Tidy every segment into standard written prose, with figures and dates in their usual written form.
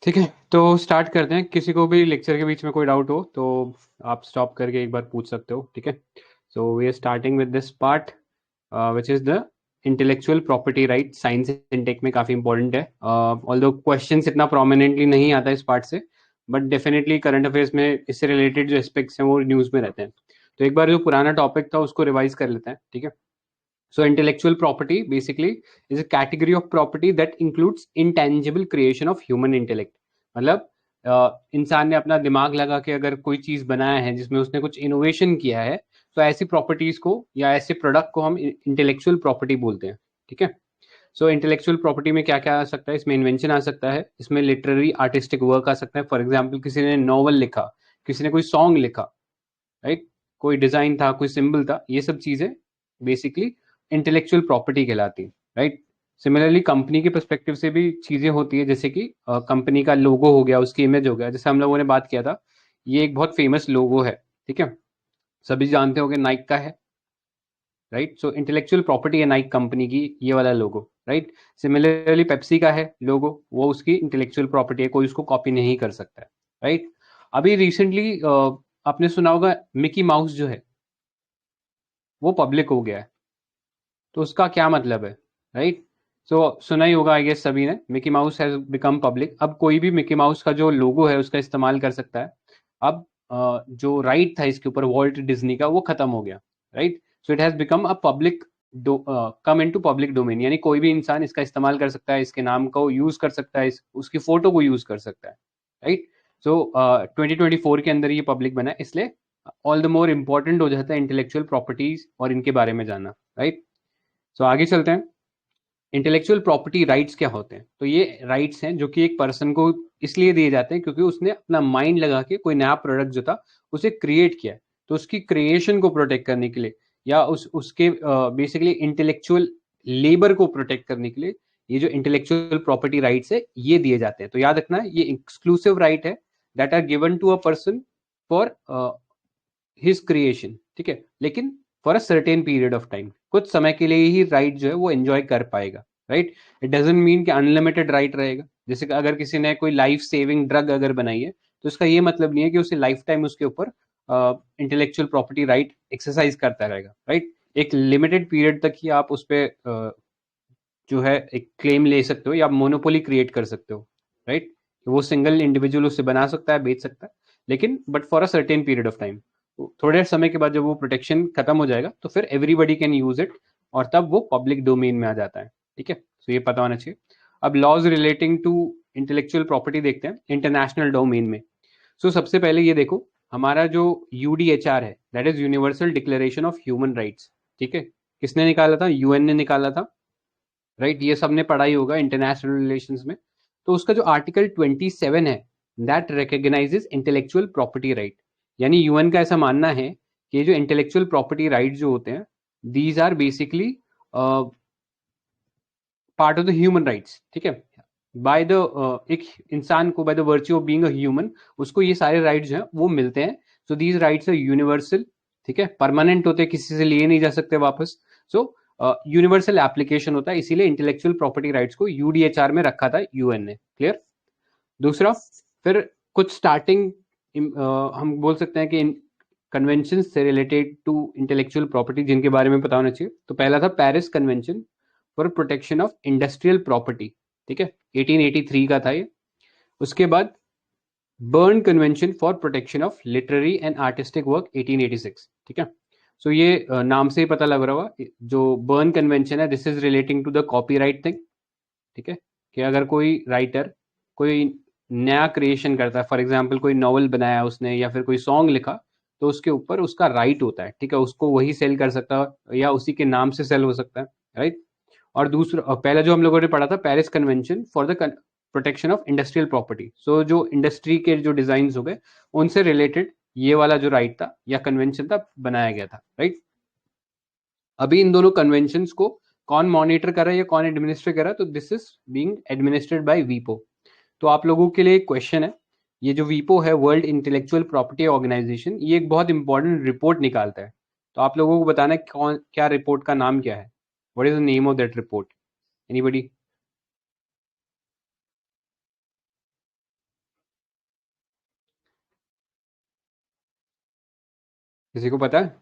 ठीक है, तो स्टार्ट करते हैं। किसी को भी लेक्चर के बीच में कोई डाउट हो तो आप स्टॉप करके एक बार पूछ सकते हो। ठीक है, so we are starting with this part which is the intellectual property right. Science intake में काफ़ी इंपॉर्टेंट है, ऑल्दो क्वेश्चंस इतना प्रोमिनेंटली नहीं आता इस पार्ट से, बट डेफिनेटली करंट अफेयर्स में इससे रिलेटेड जो एस्पेक्ट्स हैं वो न्यूज़ में रहते हैं। तो एक बार जो पुराना टॉपिक था उसको रिवाइज कर लेते हैं। ठीक है, so intellectual property basically is a category of property that includes intangible creation of human intellect। मतलब इंसान ने अपना दिमाग लगा के अगर कोई चीज बनाया है जिसमें उसने कुछ इनोवेशन किया है, तो ऐसी प्रॉपर्टीज को या ऐसे प्रोडक्ट को हम इंटेलेक्चुअल प्रॉपर्टी बोलते हैं। ठीक है, सो इंटेलेक्चुअल प्रॉपर्टी में क्या क्या आ सकता है? इसमें इन्वेंशन आ सकता है, इसमें लिटरेरी आर्टिस्टिक वर्क आ सकता है। फॉर एग्जाम्पल किसी ने नॉवल लिखा, किसी ने कोई सॉन्ग लिखा, राइट, कोई डिजाइन था, कोई सिंबल था, ये सब चीजें बेसिकली इंटेलेक्चुअल प्रॉपर्टी कहलाती है। राइट, सिमिलरली कंपनी के परस्पेक्टिव से भी चीजें होती है, जैसे कि कंपनी का लोगो हो गया, उसकी इमेज हो गया। जैसे हम लोगों ने बात किया था, ये एक बहुत फेमस लोगो है। ठीक है, सभी जानते होंगे नाइक का है। राइट, सो इंटेलेक्चुअल प्रॉपर्टी है नाइक कंपनी की ये वाला लोगो। राइट, सिमिलरली पेप्सी का है लोगो, वो उसकी इंटेलेक्चुअल प्रॉपर्टी है, कोई उसको कॉपी नहीं कर सकता है। राइट, अभी रिसेंटली आपने सुना होगा मिकी माउस जो है वो पब्लिक हो गया है। तो उसका क्या मतलब है? राइट, सो सुना ही होगा आई गेस सभी ने, Mickey mouse has become public. अब कोई भी मिकी माउस का जो लोगो है उसका इस्तेमाल कर सकता है। अब जो राइट था इसके ऊपर वॉल्ट डिज्नी का, वो खत्म हो गया। Right, so it has become a public, come into public domain, यानी कोई भी इंसान इसका इस्तेमाल कर सकता है, इसके नाम को यूज कर सकता है, उसकी फोटो को यूज कर सकता है। राइट, सो 2024 के अंदर ये पब्लिक बना है, इसलिए ऑल द मोर इम्पोर्टेंट हो जाता है इंटेलेक्चुअल प्रॉपर्टीज और इनके बारे में जानना। राइट, सो आगे चलते हैं। इंटेलेक्चुअल प्रॉपर्टी राइट्स क्या होते हैं? तो ये राइट्स हैं जो कि एक पर्सन को इसलिए दिए जाते हैं क्योंकि उसने अपना माइंड लगा के कोई नया प्रोडक्ट जो था उसे क्रिएट किया है। तो उसकी क्रिएशन को प्रोटेक्ट करने के लिए या उसके बेसिकली इंटेलेक्चुअल लेबर को प्रोटेक्ट करने के लिए ये जो इंटेलेक्चुअल प्रॉपर्टी राइट्स है ये दिए जाते हैं। तो याद रखना है, ये एक्सक्लूसिव राइट है that are given to a person for his creation. ठीक है, लेकिन for a certain period of time, कुछ समय के लिए ही राइट जो है वो एंजॉय कर पाएगा। राइट, इट डजेंट मीन कि अनलिमिटेड राइट रहेगा। जैसे कि अगर किसी ने कोई लाइफ सेविंग ड्रग अगर बनाई है, तो इसका ये मतलब नहीं है कि उसे लाइफ टाइम उसके ऊपर इंटेलेक्चुअल प्रॉपर्टी राइट एक्सरसाइज करता रहेगा। राइट, एक लिमिटेड पीरियड तक ही आप उस पर जो है एक क्लेम ले सकते हो या मोनोपोली क्रिएट कर सकते हो। राइट, वो सिंगल इंडिविजुअल उसे बना सकता है, बेच सकता है, लेकिन but for a certain period of time. थोड़े समय के बाद जब वो प्रोटेक्शन खत्म हो जाएगा तो फिर एवरीबडी कैन यूज इट, और तब वो पब्लिक डोमेन में आ जाता है। ठीक है, तो ये पता होना चाहिए। अब laws relating to intellectual property देखते हैं इंटरनेशनल डोमेन में। सो सबसे पहले ये देखो, हमारा जो यूडीएचआर है, that is universal declaration of human rights. ठीक है, किसने निकाला था? यूएन ने निकाला था। राइट, ये सबने पढ़ा ही होगा इंटरनेशनल रिलेशंस में। तो उसका जो आर्टिकल 27 है, that recognises intellectual property right. यानी यूएन का ऐसा मानना है कि जो इंटेलेक्चुअल प्रॉपर्टी राइट जो होते हैं, these are basically part of the human rights. ठीक है, बाय द एक इंसान को by the virtue of being a human उसको ये सारे राइट्स जो हैं वो मिलते हैं। So these rights are universal. ठीक है, परमानेंट होते हैं, किसी से लिए नहीं जा सकते वापस। सो यूनिवर्सल एप्लीकेशन होता है, इसीलिए इंटेलेक्चुअल प्रॉपर्टी राइट्स को यूडीएचआर में रखा था यूएन ने। क्लियर? दूसरा, फिर कुछ स्टार्टिंग हम बोल सकते हैं कि कन्वेंशन से रिलेटेड टू इंटेलेक्चुअल प्रॉपर्टी जिनके बारे में पता होना चाहिए। तो पहला था Paris convention for protection of industrial property. ठीक है, 1883 का था ये। उसके बाद burn convention for protection of literary and artistic work, 1886। ठीक है, सो ये नाम से ही पता लग रहा होगा, जो बर्न कन्वेंशन है this is relating to the copyright thing. ठीक है, कि अगर कोई राइटर कोई नया क्रिएशन करता है, फॉर एग्जाम्पल कोई नॉवल बनाया उसने या फिर कोई सॉन्ग लिखा, तो उसके ऊपर उसका राइट होता है। ठीक है, उसको वही सेल कर सकता है या उसी के नाम से सेल हो सकता है। राइट, और दूसरा पहला जो हम लोगों ने पढ़ा था Paris convention for the protection of industrial property. So जो इंडस्ट्री के जो डिजाइन हो गए उनसे रिलेटेड ये वाला जो राइट था या कन्वेंशन था बनाया गया था। राइट, अभी इन दोनों कन्वेंशन को कौन मॉनिटर कर रहा है या कौन एडमिनिस्टर कर रहा है? तो this is being administered by वीपो। तो आप लोगों के लिए एक क्वेश्चन है, ये जो वीपो है वर्ल्ड इंटेलेक्चुअल प्रॉपर्टी ऑर्गेनाइजेशन, ये एक बहुत इंपॉर्टेंट रिपोर्ट निकालता है। तो आप लोगों को बताना है कौन, क्या रिपोर्ट का नाम क्या है? What is the name of that report? Anybody? किसी को पता है?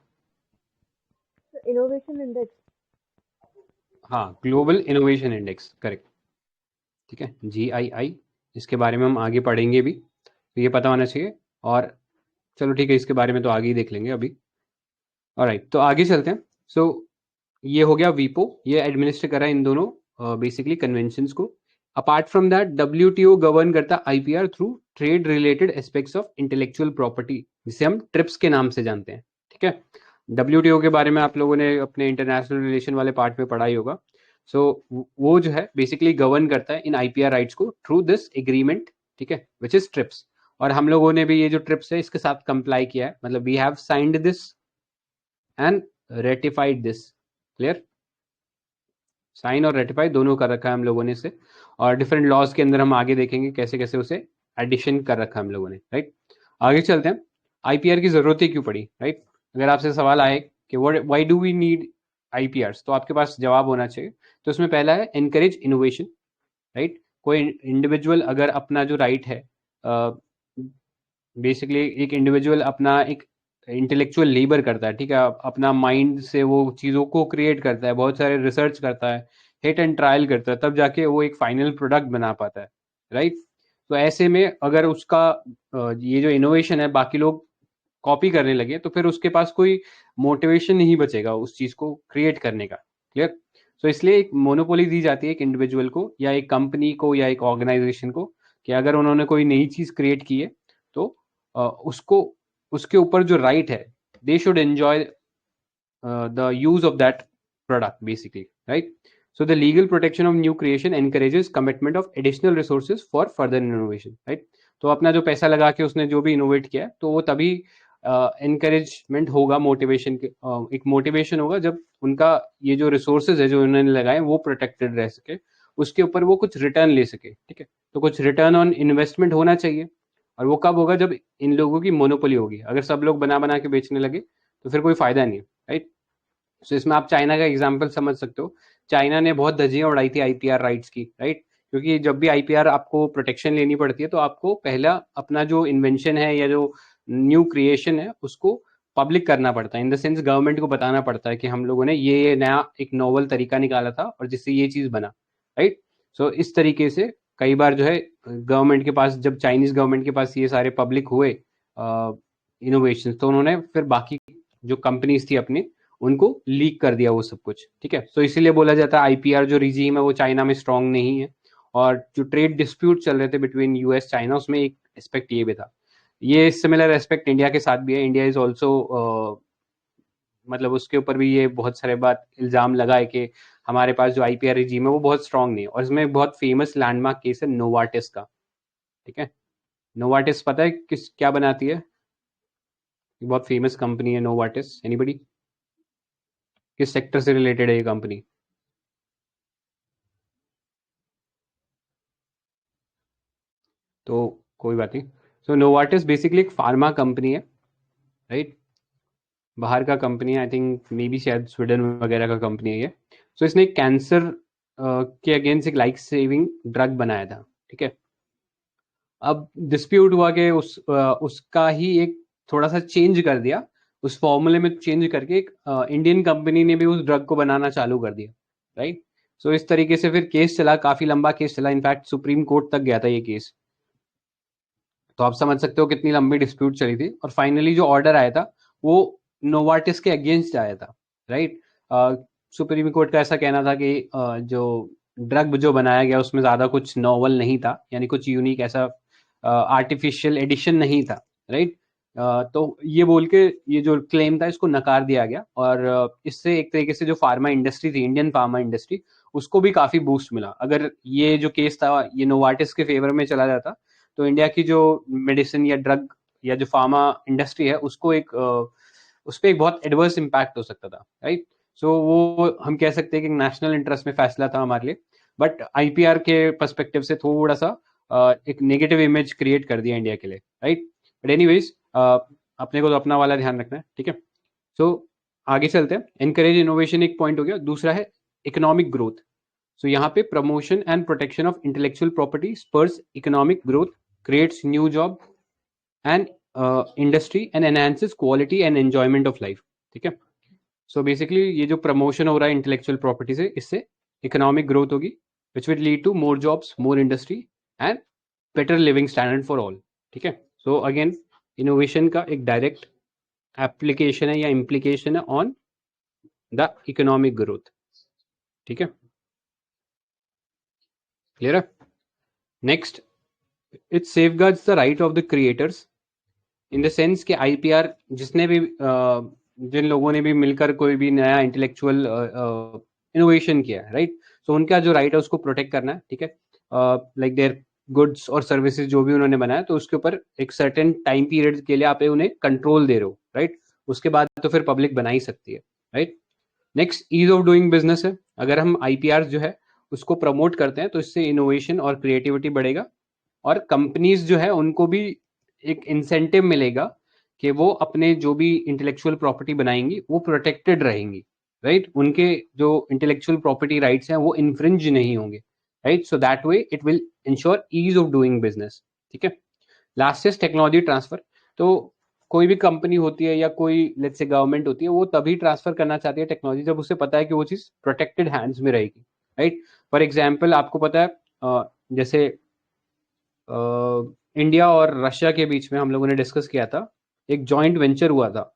Innovation index. हाँ, ग्लोबल इनोवेशन इंडेक्स, करेक्ट। ठीक है, GII, इसके बारे में हम आगे पढ़ेंगे भी, तो ये पता होना चाहिए। और चलो ठीक है, इसके बारे में तो आगे ही देख लेंगे अभी। ऑलराइट, तो आगे चलते हैं। सो ये हो गया वीपो, ये एडमिनिस्टर करा इन दोनों बेसिकली कन्वेंशंस को। Apart from that WTO govern करता IPR through trade related aspects of intellectual property, जिसे हम ट्रिप्स के नाम से जानते हैं। ठीक है, WTO के बारे में आप लोगों ने अपने इंटरनेशनल रिलेशन वाले पार्ट में पढ़ा ही होगा। सो वो जो है बेसिकली गवर्न करता है इन IPR राइट्स को थ्रू दिस एग्रीमेंट, ठीक है, विच इज ट्रिप्स। और हम लोगों ने भी ये जो ट्रिप्स है इसके साथ कंप्लाई किया है, मतलब we have signed this and ratified this. Clear? Sign और रेटिफाई दोनों कर रखा है हम लोगों ने इसे, और डिफरेंट लॉज के अंदर हम आगे देखेंगे कैसे कैसे उसे एडिशन कर रखा है हम लोगों ने, राइट। आगे चलते हैं, IPR की जरूरत ही क्यों पड़ी, राइट। अगर आपसे सवाल आए कि why do we need IPRs, तो आपके पास जवाब होना चाहिए। तो उसमें पहला है एनकरेज इनोवेशन, राइट। कोई इंडिविजुअल अगर अपना जो राइट है, बेसिकली एक इंडिविजुअल अपना एक इंटेलेक्चुअल लेबर करता है, ठीक है, अपना माइंड से वो चीज़ों को क्रिएट करता है, बहुत सारे रिसर्च करता है, हिट एंड ट्रायल करता है, तब जाके वो एक फाइनल प्रोडक्ट बना पाता है, राइट। तो ऐसे में अगर उसका ये जो इनोवेशन है बाकी लोग कॉपी करने लगे, तो फिर उसके पास कोई मोटिवेशन नहीं बचेगा उस चीज़ को क्रिएट करने का। क्लियर? सो इसलिए एक मोनोपोली दी जाती है एक इंडिविजुअल को या एक कंपनी को या एक ऑर्गेनाइजेशन को, कि अगर उन्होंने कोई नई चीज़ क्रिएट की है तो उसको, उसके ऊपर जो राइट है, they should enjoy the use of that product basically, right. So the legal protection of new creation encourages commitment of additional resources for further innovation, right? तो अपना जो पैसा लगा के उसने जो भी इनोवेट किया तो वो तभी एनकरेजमेंट होगा, मोटिवेशन के एक मोटिवेशन होगा जब उनका ये जो रिसोर्सेज है जो उन्होंने लगाए वो प्रोटेक्टेड रह सके, उसके ऊपर वो कुछ रिटर्न ले सके, ठीक है। तो कुछ रिटर्न ऑन इन्वेस्टमेंट होना चाहिए, और वो कब होगा? जब इन लोगों की मोनोपोली होगी। अगर सब लोग बना बना के बेचने लगे तो फिर कोई फायदा नहीं है, राइट। सो इसमें आप चाइना का एग्जाम्पल समझ सकते हो। चाइना ने बहुत धज्जियां उड़ाई थी IPR राइट्स की, राइट। क्योंकि जब भी IPR आपको प्रोटेक्शन लेनी पड़ती है तो आपको पहला अपना जो इन्वेंशन है या जो न्यू क्रिएशन है उसको पब्लिक करना पड़ता है, इन द सेंस गवर्नमेंट को बताना पड़ता है कि हम लोगों ने ये नया एक नोवल तरीका निकाला था और जिससे ये चीज बना, राइट। सो इस तरीके से कई बार जो है गवर्नमेंट के पास, जब चाइनीज गवर्नमेंट के पास ये सारे पब्लिक हुए इनोवेशन, तो उन्होंने फिर बाकी जो कंपनीज थी अपनी उनको लीक कर दिया वो सब कुछ, ठीक है। तो इसीलिए बोला जाता है IPR जो रिजीम है वो चाइना में स्ट्रांग नहीं है। और जो ट्रेड डिस्प्यूट चल रहे थे बिटवीन US चाइना, उसमें एक एस्पेक्ट ये भी था। ये सिमिलर एस्पेक्ट इंडिया के साथ भी है। इंडिया इज ऑल्सो, मतलब उसके ऊपर भी ये बहुत सारे बात इल्जाम लगा है कि हमारे पास जो IPR रिजीम है वो बहुत स्ट्रांग नहीं है। और इसमें एक बहुत फेमस लैंडमार्क केस है नोवार्टिस का, ठीक है। नोवार्टिस पता है किस क्या बनाती है? बहुत फेमस कंपनी है नोवार्टिस, एनीबडी? किस सेक्टर से रिलेटेड है ये कंपनी? तो कोई बात नहीं। सो नोवार्टिस बेसिकली एक फार्मा कंपनी है, राइट। बाहर का कंपनी है, आई थिंक मे बी शायद स्वीडन वगैरह का कंपनी है ये। सो इसने कैंसर के अगेंस्ट एक लाइफ सेविंग ड्रग बनाया था, ठीक है। अब डिस्प्यूट हुआ कि उसका ही एक थोड़ा सा चेंज कर दिया, उस फॉर्मूले में चेंज करके एक इंडियन कंपनी ने भी उस ड्रग को बनाना चालू कर दिया, राइट। सो इस तरीके से फिर केस चला, काफी लंबा केस चला, इनफैक्ट सुप्रीम कोर्ट तक गया था ये केस। तो आप समझ सकते हो कितनी लंबी डिस्प्यूट चली थी, और फाइनली जो ऑर्डर आया था वो नोवार्टिस के अगेंस्ट आया था, राइट। सुप्रीम कोर्ट का ऐसा कहना था कि जो ड्रग जो बनाया गया उसमें ज्यादा कुछ नॉवल नहीं था, यानी कुछ यूनिक ऐसा आर्टिफिशियल एडिशन नहीं था, राइट। तो ये बोल के ये जो क्लेम था इसको नकार दिया गया, और इससे एक तरीके से जो फार्मा इंडस्ट्री थी, इंडियन फार्मा इंडस्ट्री, उसको भी काफी बूस्ट मिला। अगर ये जो केस था ये नोवार्टिस के फेवर में चला जाता तो इंडिया की जो मेडिसिन या ड्रग या जो फार्मा इंडस्ट्री है उसको एक उस पर एक बहुत एडवर्स इम्पैक्ट हो सकता था, राइट। सो वो हम कह सकते हैं कि नेशनल इंटरेस्ट में फैसला था हमारे लिए, बट IPR के पर्सपेक्टिव से थोड़ा सा एक नेगेटिव इमेज क्रिएट कर दिया इंडिया के लिए, राइट। बट एनीवेज अपने को तो अपना वाला ध्यान रखना है, ठीक है। सो आगे चलते हैं। एनकरेज इनोवेशन एक पॉइंट हो गया, दूसरा है इकोनॉमिक ग्रोथ। सो यहाँ पे promotion and protection of intellectual property Spurs economic growth, creates new job and industry and enhances quality and enjoyment of life, ठीक है। सो बेसिकली ये जो प्रमोशन हो रहा है इंटेलेक्चुअल प्रॉपर्टी से, इससे इकोनॉमिक ग्रोथ होगी, which will lead to more jobs, more industry and better living standard for all, ठीक है। सो अगेन इनोवेशन का एक डायरेक्ट एप्लीकेशन है या इम्प्लीकेशन है ऑन द इकोनॉमिक ग्रोथ, ठीक है, क्लियर है। Next, it safeguards the right of the creators in the sense कि आईपीआर जिसने भी जिन लोगों ने भी मिलकर कोई भी नया इंटेलेक्चुअल इनोवेशन किया है, राइट, सो उनका जो राइट है उसको प्रोटेक्ट करना है, ठीक है। लाइक देयर गुड्स और सर्विसेज जो भी उन्होंने बनाया, तो उसके ऊपर एक सर्टेन टाइम पीरियड के लिए आप उन्हें कंट्रोल दे रहे हो, राइट। उसके बाद तो फिर पब्लिक बना ही सकती है, right. Next, ease of doing business है। अगर हम आईपीआर जो है उसको प्रमोट करते हैं तो इससे इनोवेशन और क्रिएटिविटी बढ़ेगा, और कंपनीज जो है उनको भी एक इंसेंटिव मिलेगा कि वो अपने जो भी इंटेलेक्चुअल प्रॉपर्टी बनाएंगी वो प्रोटेक्टेड रहेंगी, राइट। उनके जो इंटेलेक्चुअल प्रॉपर्टी राइट्स हैं वो इन्फ्रिंज नहीं होंगे, right. So that way it will ensure ease of doing business, ठीक है। Last is technology transfer. तो कोई भी कंपनी होती है या कोई लेट्स से गवर्नमेंट होती है, वो तभी ट्रांसफर करना चाहती है टेक्नोलॉजी जब उसे पता है कि वो चीज प्रोटेक्टेड हैंड्स में रहेगी, राइट। फॉर एग्जाम्पल आपको पता है जैसे इंडिया और रशिया के बीच में हम लोगों ने डिस्कस किया था, एक जॉइंट वेंचर हुआ था,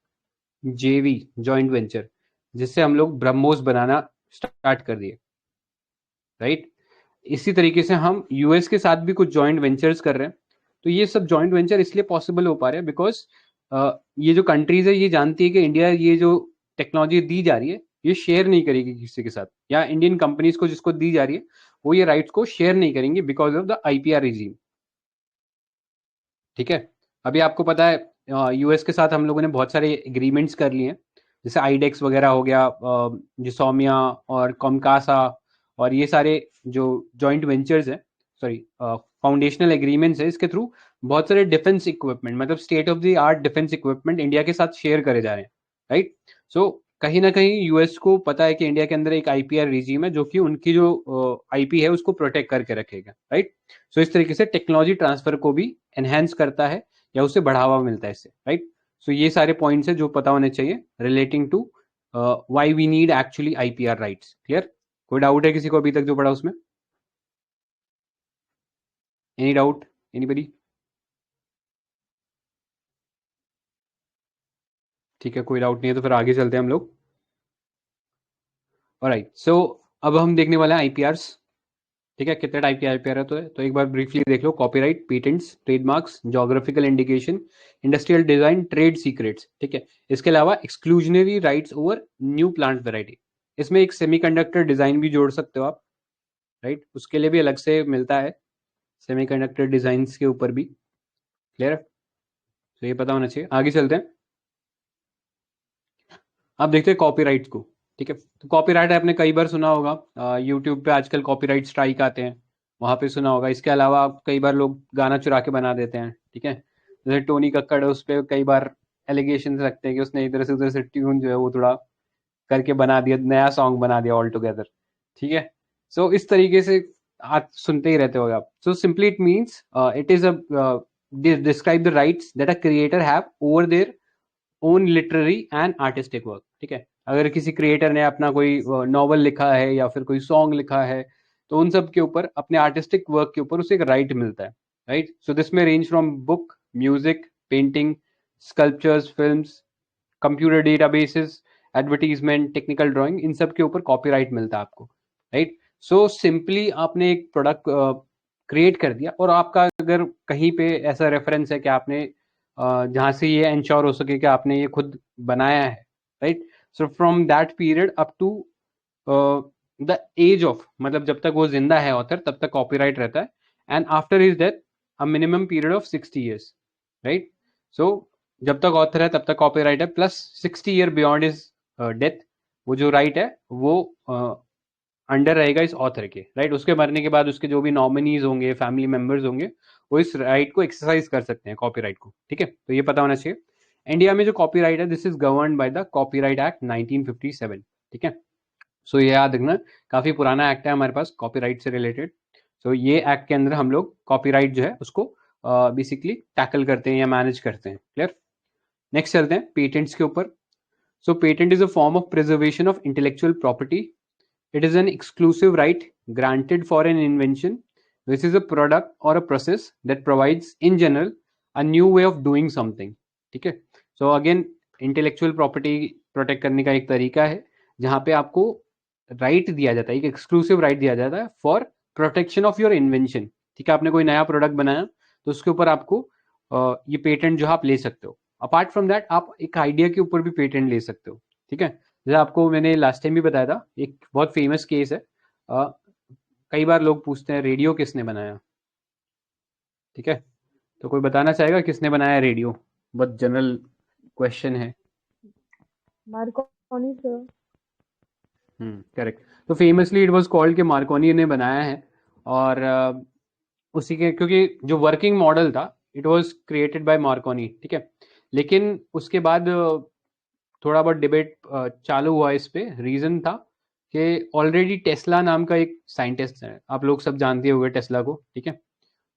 जेवी जॉइंट वेंचर, जिससे हम लोग ब्रह्मोस बनाना स्टार्ट कर दिए, राइट। इसी तरीके से हम यूएस के साथ भी कुछ जॉइंट वेंचर्स कर रहे हैं। तो ये सब जॉइंट वेंचर इसलिए पॉसिबल हो पा रहे हैं बिकॉज ये जो कंट्रीज है ये जानती है कि इंडिया ये जो टेक्नोलॉजी दी जा रही है ये शेयर नहीं करेगी किसी के साथ, या इंडियन कंपनीज को जिसको दी जा रही है वो ये राइट्स को शेयर नहीं करेंगे because of the IPR regime, ठीक है। अभी आपको पता है यूएस के साथ हम लोगों ने बहुत सारे एग्रीमेंट्स कर लिए हैं, जैसे आईडेक्स वगैरह हो गया, जिसोमिया और कॉमकासा, और ये सारे जो जॉइंट वेंचर्स हैं, सॉरी फाउंडेशनल एग्रीमेंट्स है, इसके थ्रू बहुत सारे डिफेंस इक्विपमेंट, मतलब state of the art defence equipment India के साथ शेयर करे जा रहे हैं, राइट। सो कहीं ना कहीं यूएस को पता है कि इंडिया के अंदर एक आईपीआर रिजीम है जो कि उनकी जो आईपी है उसको प्रोटेक्ट करके रखेगा, राइट। सो इस तरीके से टेक्नोलॉजी ट्रांसफर को भी एनहेंस करता है या उसे बढ़ावा मिलता है इससे, राइट। सो ये सारे पॉइंट्स है जो पता होने चाहिए relating to why we need actually IPR rights, clear. कोई डाउट है किसी को अभी तक जो पढ़ा उसमें? Any doubt, anybody? ठीक है, कोई डाउट नहीं है तो फिर आगे चलते हैं हम लोग। ऑलराइट, सो अब हम देखने वाले हैं आईपीआरस, ठीक है। कितने टाइप के आईपीआर है तो एक बार ब्रीफली देख लो। Copyright, patents, trademarks, geographical indication, industrial design, trade secrets, ठीक है। इसके अलावा exclusionary rights over new plant variety. इसमें एक सेमीकंडक्टर डिजाइन भी जोड़ सकते हो आप, राइट। उसके लिए भी अलग से मिलता है, सेमीकंडक्टर डिजाइन के ऊपर भी, क्लियर है। तो ये पता होना चाहिए। आगे चलते हैं, अब देखते हैं कॉपीराइट को, ठीक है। तो कॉपीराइट आपने कई बार सुना होगा, यूट्यूब पे आजकल कॉपीराइट स्ट्राइक आते हैं, वहां पे सुना होगा। इसके अलावा कई बार लोग गाना चुरा के बना देते हैं, ठीक है। जैसे टोनी कक्कड़ है, उस पर कई बार एलिगेशन रखते हैं कि उसने इधर से उधर से ट्यून जो है वो थोड़ा करके बना दिया, नया सॉन्ग बना दिया ऑल टुगेदर, ठीक है। सो इस तरीके से आज सुनते ही रहते हो आप। So simply it means it is a describe the rights that a creator have over their own literary and artistic work, ठीक है। अगर किसी क्रिएटर ने अपना कोई नॉवल लिखा है या फिर कोई सॉन्ग लिखा है, तो उन सब के ऊपर अपने आर्टिस्टिक वर्क के ऊपर उसे एक राइट मिलता है, right. So this may range from book, music, painting, sculptures, films, computer databases, advertisement, technical drawing, इन सब के ऊपर कॉपीराइट मिलता है आपको, राइट। सो सिंपली आपने एक प्रोडक्ट क्रिएट कर दिया, और आपका अगर कहीं पे ऐसा रेफरेंस है कि आपने जहां से ये इंश्योर हो सके कि आपने ये खुद बनाया है, right. So from that period up to the age of, मतलब जब तक वो जिंदा है ऑथर तब तक कॉपीराइट रहता है, and after his death a minimum period of 60 years, right. So जब तक ऑथर है तब तक कॉपीराइट है, plus 60 year beyond his death वो जो राइट है वो अंडर रहेगा इस ऑथर के, राइट। उसके मरने के बाद उसके जो भी नॉमिनीज होंगे, फैमिली मेंबर्स होंगे, वो इस राइट को एक्सरसाइज कर सकते हैं, कॉपीराइट को, ठीक है। तो ये पता होना चाहिए। इंडिया में जो कॉपीराइट है this is govern by the copyright act 1957, ठीक है। सो ये याद रखना, काफी पुराना एक्ट है हमारे पास कॉपीराइट से रिलेटेड। सो ये एक्ट के अंदर हम लोग कॉपीराइट जो है उसको बेसिकली टैकल करते हैं या मैनेज करते हैं। क्लियर? नेक्स्ट चलते हैं पेटेंट्स के ऊपर। So patent is a form of preservation of intellectual property. It is an exclusive right granted for an invention which is a product or a process that provides in general a new way of doing something. ठीक है? So again intellectual property protect करने का एक तरीका है जहाँ पे आपको right दिया जाता है, एक exclusive right दिया जाता है for protection of your invention. ठीक है? आपने कोई नया प्रोडक्ट बनाया तो उसके ऊपर आपको ये पेटेंट जो है आप ले सकते हो। अपार्ट फ्रॉम दैट आप एक आइडिया के ऊपर भी पेटेंट ले सकते हो। ठीक है? जैसे आपको मैंने लास्ट टाइम भी बताया था, एक बहुत फेमस केस है। कई बार लोग पूछते हैं रेडियो किसने बनाया। ठीक है? तो कोई बताना चाहेगा किसने बनाया रेडियो? बहुत जनरल क्वेश्चन है। Markovnikov sir. करेक्ट। तो फेमसली इट वाज कॉल्ड कि मार्कोनी ने बनाया है। और उसी के क्योंकि जो वर्किंग मॉडल था it was created by Markovnikov. ठीक है? लेकिन उसके बाद थोड़ा बहुत डिबेट चालू हुआ इस पे। रीजन था कि ऑलरेडी टेस्ला नाम का एक साइंटिस्ट है, आप लोग सब जानते होंगे टेस्ला को। ठीक है?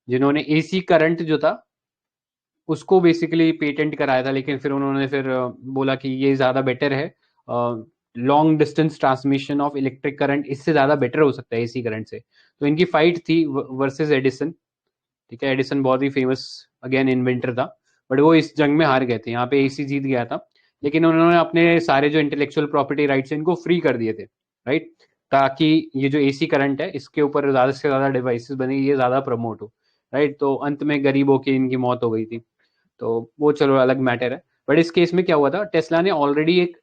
जिन्होंने एसी करंट जो था उसको बेसिकली पेटेंट कराया था, लेकिन फिर उन्होंने फिर बोला कि ये ज़्यादा बेटर है, long distance transmission of electric current इससे ज़्यादा बेटर हो सकता है एसी करंट से। तो इनकी फाइट थी वर्सेस एडिसन। ठीक है? एडिसन बहुत ही फेमस अगेन इन्वेंटर था, बट वो इस जंग में हार गए थे। यहाँ पे एसी जीत गया था, लेकिन उन्होंने अपने सारे जो इंटेलेक्चुअल प्रॉपर्टी राइट्स इनको फ्री कर दिए थे, राइट? ताकि ये जो एसी करंट है इसके ऊपर ज़्यादा से ज़्यादा डिवाइसेस बने, ये ज़्यादा प्रमोट हो, राइट? तो अंत में गरीबों की इनकी मौत हो गई थी। तो वो चलो अलग मैटर है। बट इस केस में क्या हुआ था, टेस्ला ने ऑलरेडी एक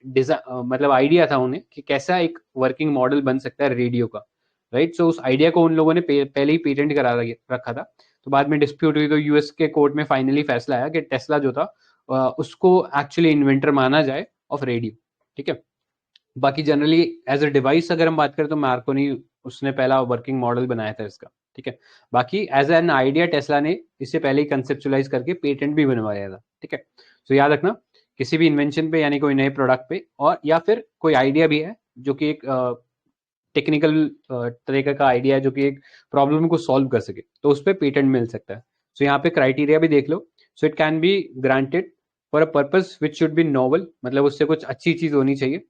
मतलब आइडिया था उन्हें कि कैसा एक वर्किंग मॉडल बन सकता है रेडियो का, राइट? सो उस आइडिया को उन लोगों ने पहले ही पेटेंट करा रखा था। तो बाद में डिस्प्यूट हुई तो यूएस के कोर्ट में फाइनली फैसला आया कि टेस्ला जो था उसको एक्चुअली इन्वेंटर माना जाए ऑफ रेडियो। ठीक है? बाकी जनरली एज अ डिवाइस अगर हम बात करें तो मार्कोनी उसने पहला वर्किंग मॉडल बनाया था इसका। ठीक है? बाकी एज एन आइडिया टेस्ला ने इससे पहले ही कंसेप्चुलाइज करके पेटेंट भी बनवाया था। ठीक है? सो याद रखना किसी भी इन्वेंशन पे यानी कोई नए प्रोडक्ट पे और या फिर कोई आइडिया भी है जो कि एक टेक्निकल तरीके का आइडिया है जो कि एक प्रॉब्लम को सॉल्व कर सके, तो उस पर पेटेंट मिल सकता है। सो यहाँ पे क्राइटेरिया भी देख लो। So it can be granted for a purpose which should be novel, मतलब उससे कुछ अच्छी चीज होनी चाहिए।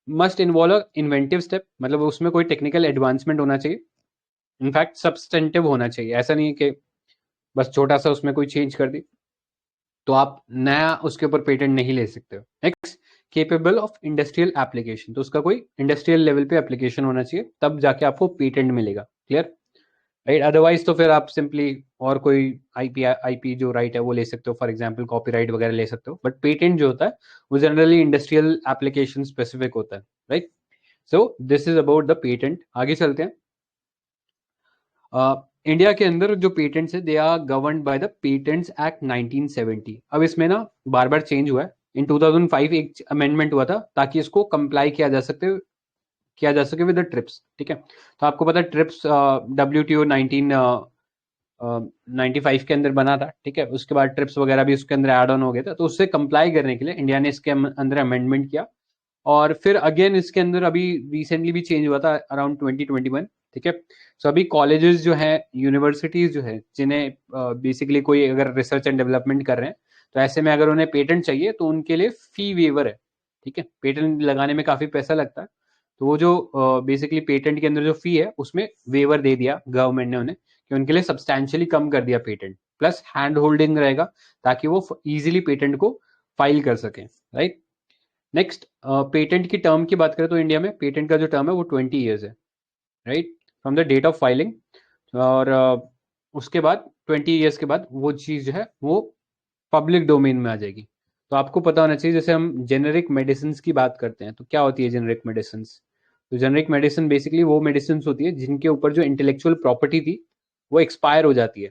मस्ट इन्वॉल्व इन्वेंटिव स्टेप, मतलब उसमें कोई टेक्निकल एडवांसमेंट होना चाहिए। इनफैक्ट सब्सटेंटिव होना चाहिए, ऐसा नहीं कि बस छोटा सा उसमें कोई चेंज कर दी तो आप नया उसके ऊपर पेटेंट नहीं ले सकते हो। Next, capable of industrial application, तो उसका कोई इंडस्ट्रियल लेवल पे एप्लीकेशन होना चाहिए, तब जाके आपको पेटेंट मिलेगा। क्लियर? राइट? अदरवाइज तो फिर आप सिंपली और कोई आईपी जो राइट है वो ले सकते हो, फॉर एग्जांपल कॉपीराइट वगैरह ले सकते हो। बट पेटेंट जो होता है वो जनरली इंडस्ट्रियल एप्लीकेशन स्पेसिफिक होता है, right? So this is about the patent. आगे चलते हैं। इंडिया के अंदर जो पेटेंट्स है they are governed by the patents act 1970। अब इसमें ना बार बार चेंज हुआ है। इन 2005 एक अमेंडमेंट हुआ था ताकि इसको कंप्लाई किया जा सके विद द ट्रिप्स। ठीक है? तो आपको पता है ट्रिप्स WTO 1995 के अंदर बना था। ठीक है? उसके बाद ट्रिप्स वगैरह भी उसके अंदर एड ऑन हो गया था, तो उससे कंप्लाई करने के लिए इंडिया ने इसके अंदर अमेंडमेंट किया। और फिर अगेन इसके अंदर अभी रिसेंटली भी चेंज हुआ था अराउंड 2021। ठीक है? सो अभी कॉलेजेस जो है, यूनिवर्सिटीज जो है, जिन्हें बेसिकली कोई अगर रिसर्च एंड डेवलपमेंट कर रहे हैं तो ऐसे में अगर उन्हें पेटेंट चाहिए तो उनके लिए फी वेवर है। ठीक है? पेटेंट लगाने में काफी पैसा लगता है, तो वो जो बेसिकली पेटेंट के अंदर जो फी है उसमें वेवर दे दिया गवर्नमेंट ने उन्हें, कि उनके लिए सब्सटैंशियली कम कर दिया पेटेंट, प्लस हैंड होल्डिंग रहेगा ताकि वो इजीली पेटेंट को फाइल कर सकें, राइट? नेक्स्ट, पेटेंट की टर्म की बात करें तो इंडिया में पेटेंट का जो टर्म है वो 20 ईयर्स है, right? From the date of filing. और उसके बाद 20 ईयर्स के बाद वो चीज़ जो है वो पब्लिक डोमेन में आ जाएगी। तो आपको पता होना चाहिए, जैसे हम जेनेरिक मेडिसिन की बात करते हैं तो क्या होती है जेनेरिक मेडिसिन? तो जेनेरिक मेडिसिन बेसिकली वो मेडिसिन होती है जिनके ऊपर जो इंटेलेक्चुअल प्रॉपर्टी थी वो एक्सपायर हो जाती है।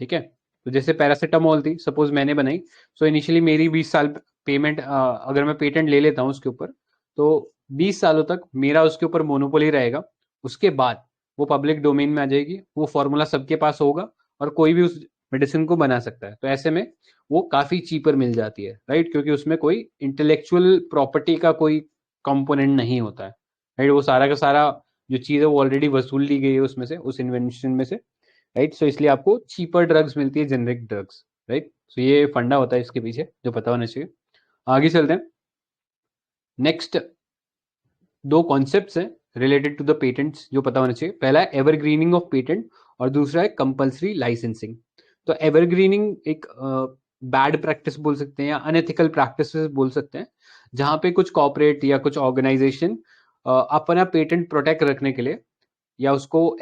ठीक है? तो जैसे पैरासिटामोल थी, सपोज मैंने बनाई, सो इनिशियली मेरी 20 साल पेमेंट, अगर मैं पेटेंट ले लेता हूँ उसके ऊपर तो 20 सालों तक मेरा उसके ऊपर मोनोपोली रहेगा। उसके बाद वो पब्लिक डोमेन में आ जाएगी, वो फॉर्मूला सबके पास होगा और कोई भी उस मेडिसिन को बना सकता है। तो ऐसे में वो काफी चीपर मिल जाती है, राइट? क्योंकि उसमें कोई इंटेलेक्चुअल प्रॉपर्टी का कोई कंपोनेंट नहीं होता है, राइट? वो सारा का सारा जो चीज़ है वो ऑलरेडी वसूल ली गई है उसमें से, उस इन्वेंशन में से। राइट। सो इसलिए आपको चीपर ड्रग्स मिलती है, जेनरिक ड्रग्स, राइट। सो ये फंडा होता है इसके पीछे जो पता होना चाहिए। आगे चलते हैं। नेक्स्ट दो कॉन्सेप्ट्स हैं रिलेटेड टू द पेटेंट्स जो पता होना चाहिए। पहला है एवरग्रीनिंग ऑफ पेटेंट और दूसरा है कंपल्सरी लाइसेंसिंग। तो एवरग्रीनिंग एक बैड प्रैक्टिस बोल सकते हैं या अनएथिकल प्रैक्टिस बोल सकते हैं, जहां पे कुछ कॉर्पोरेट या कुछ ऑर्गेनाइजेशन अपना पेटेंट प्रोटेक्ट रखने के लिए या उसको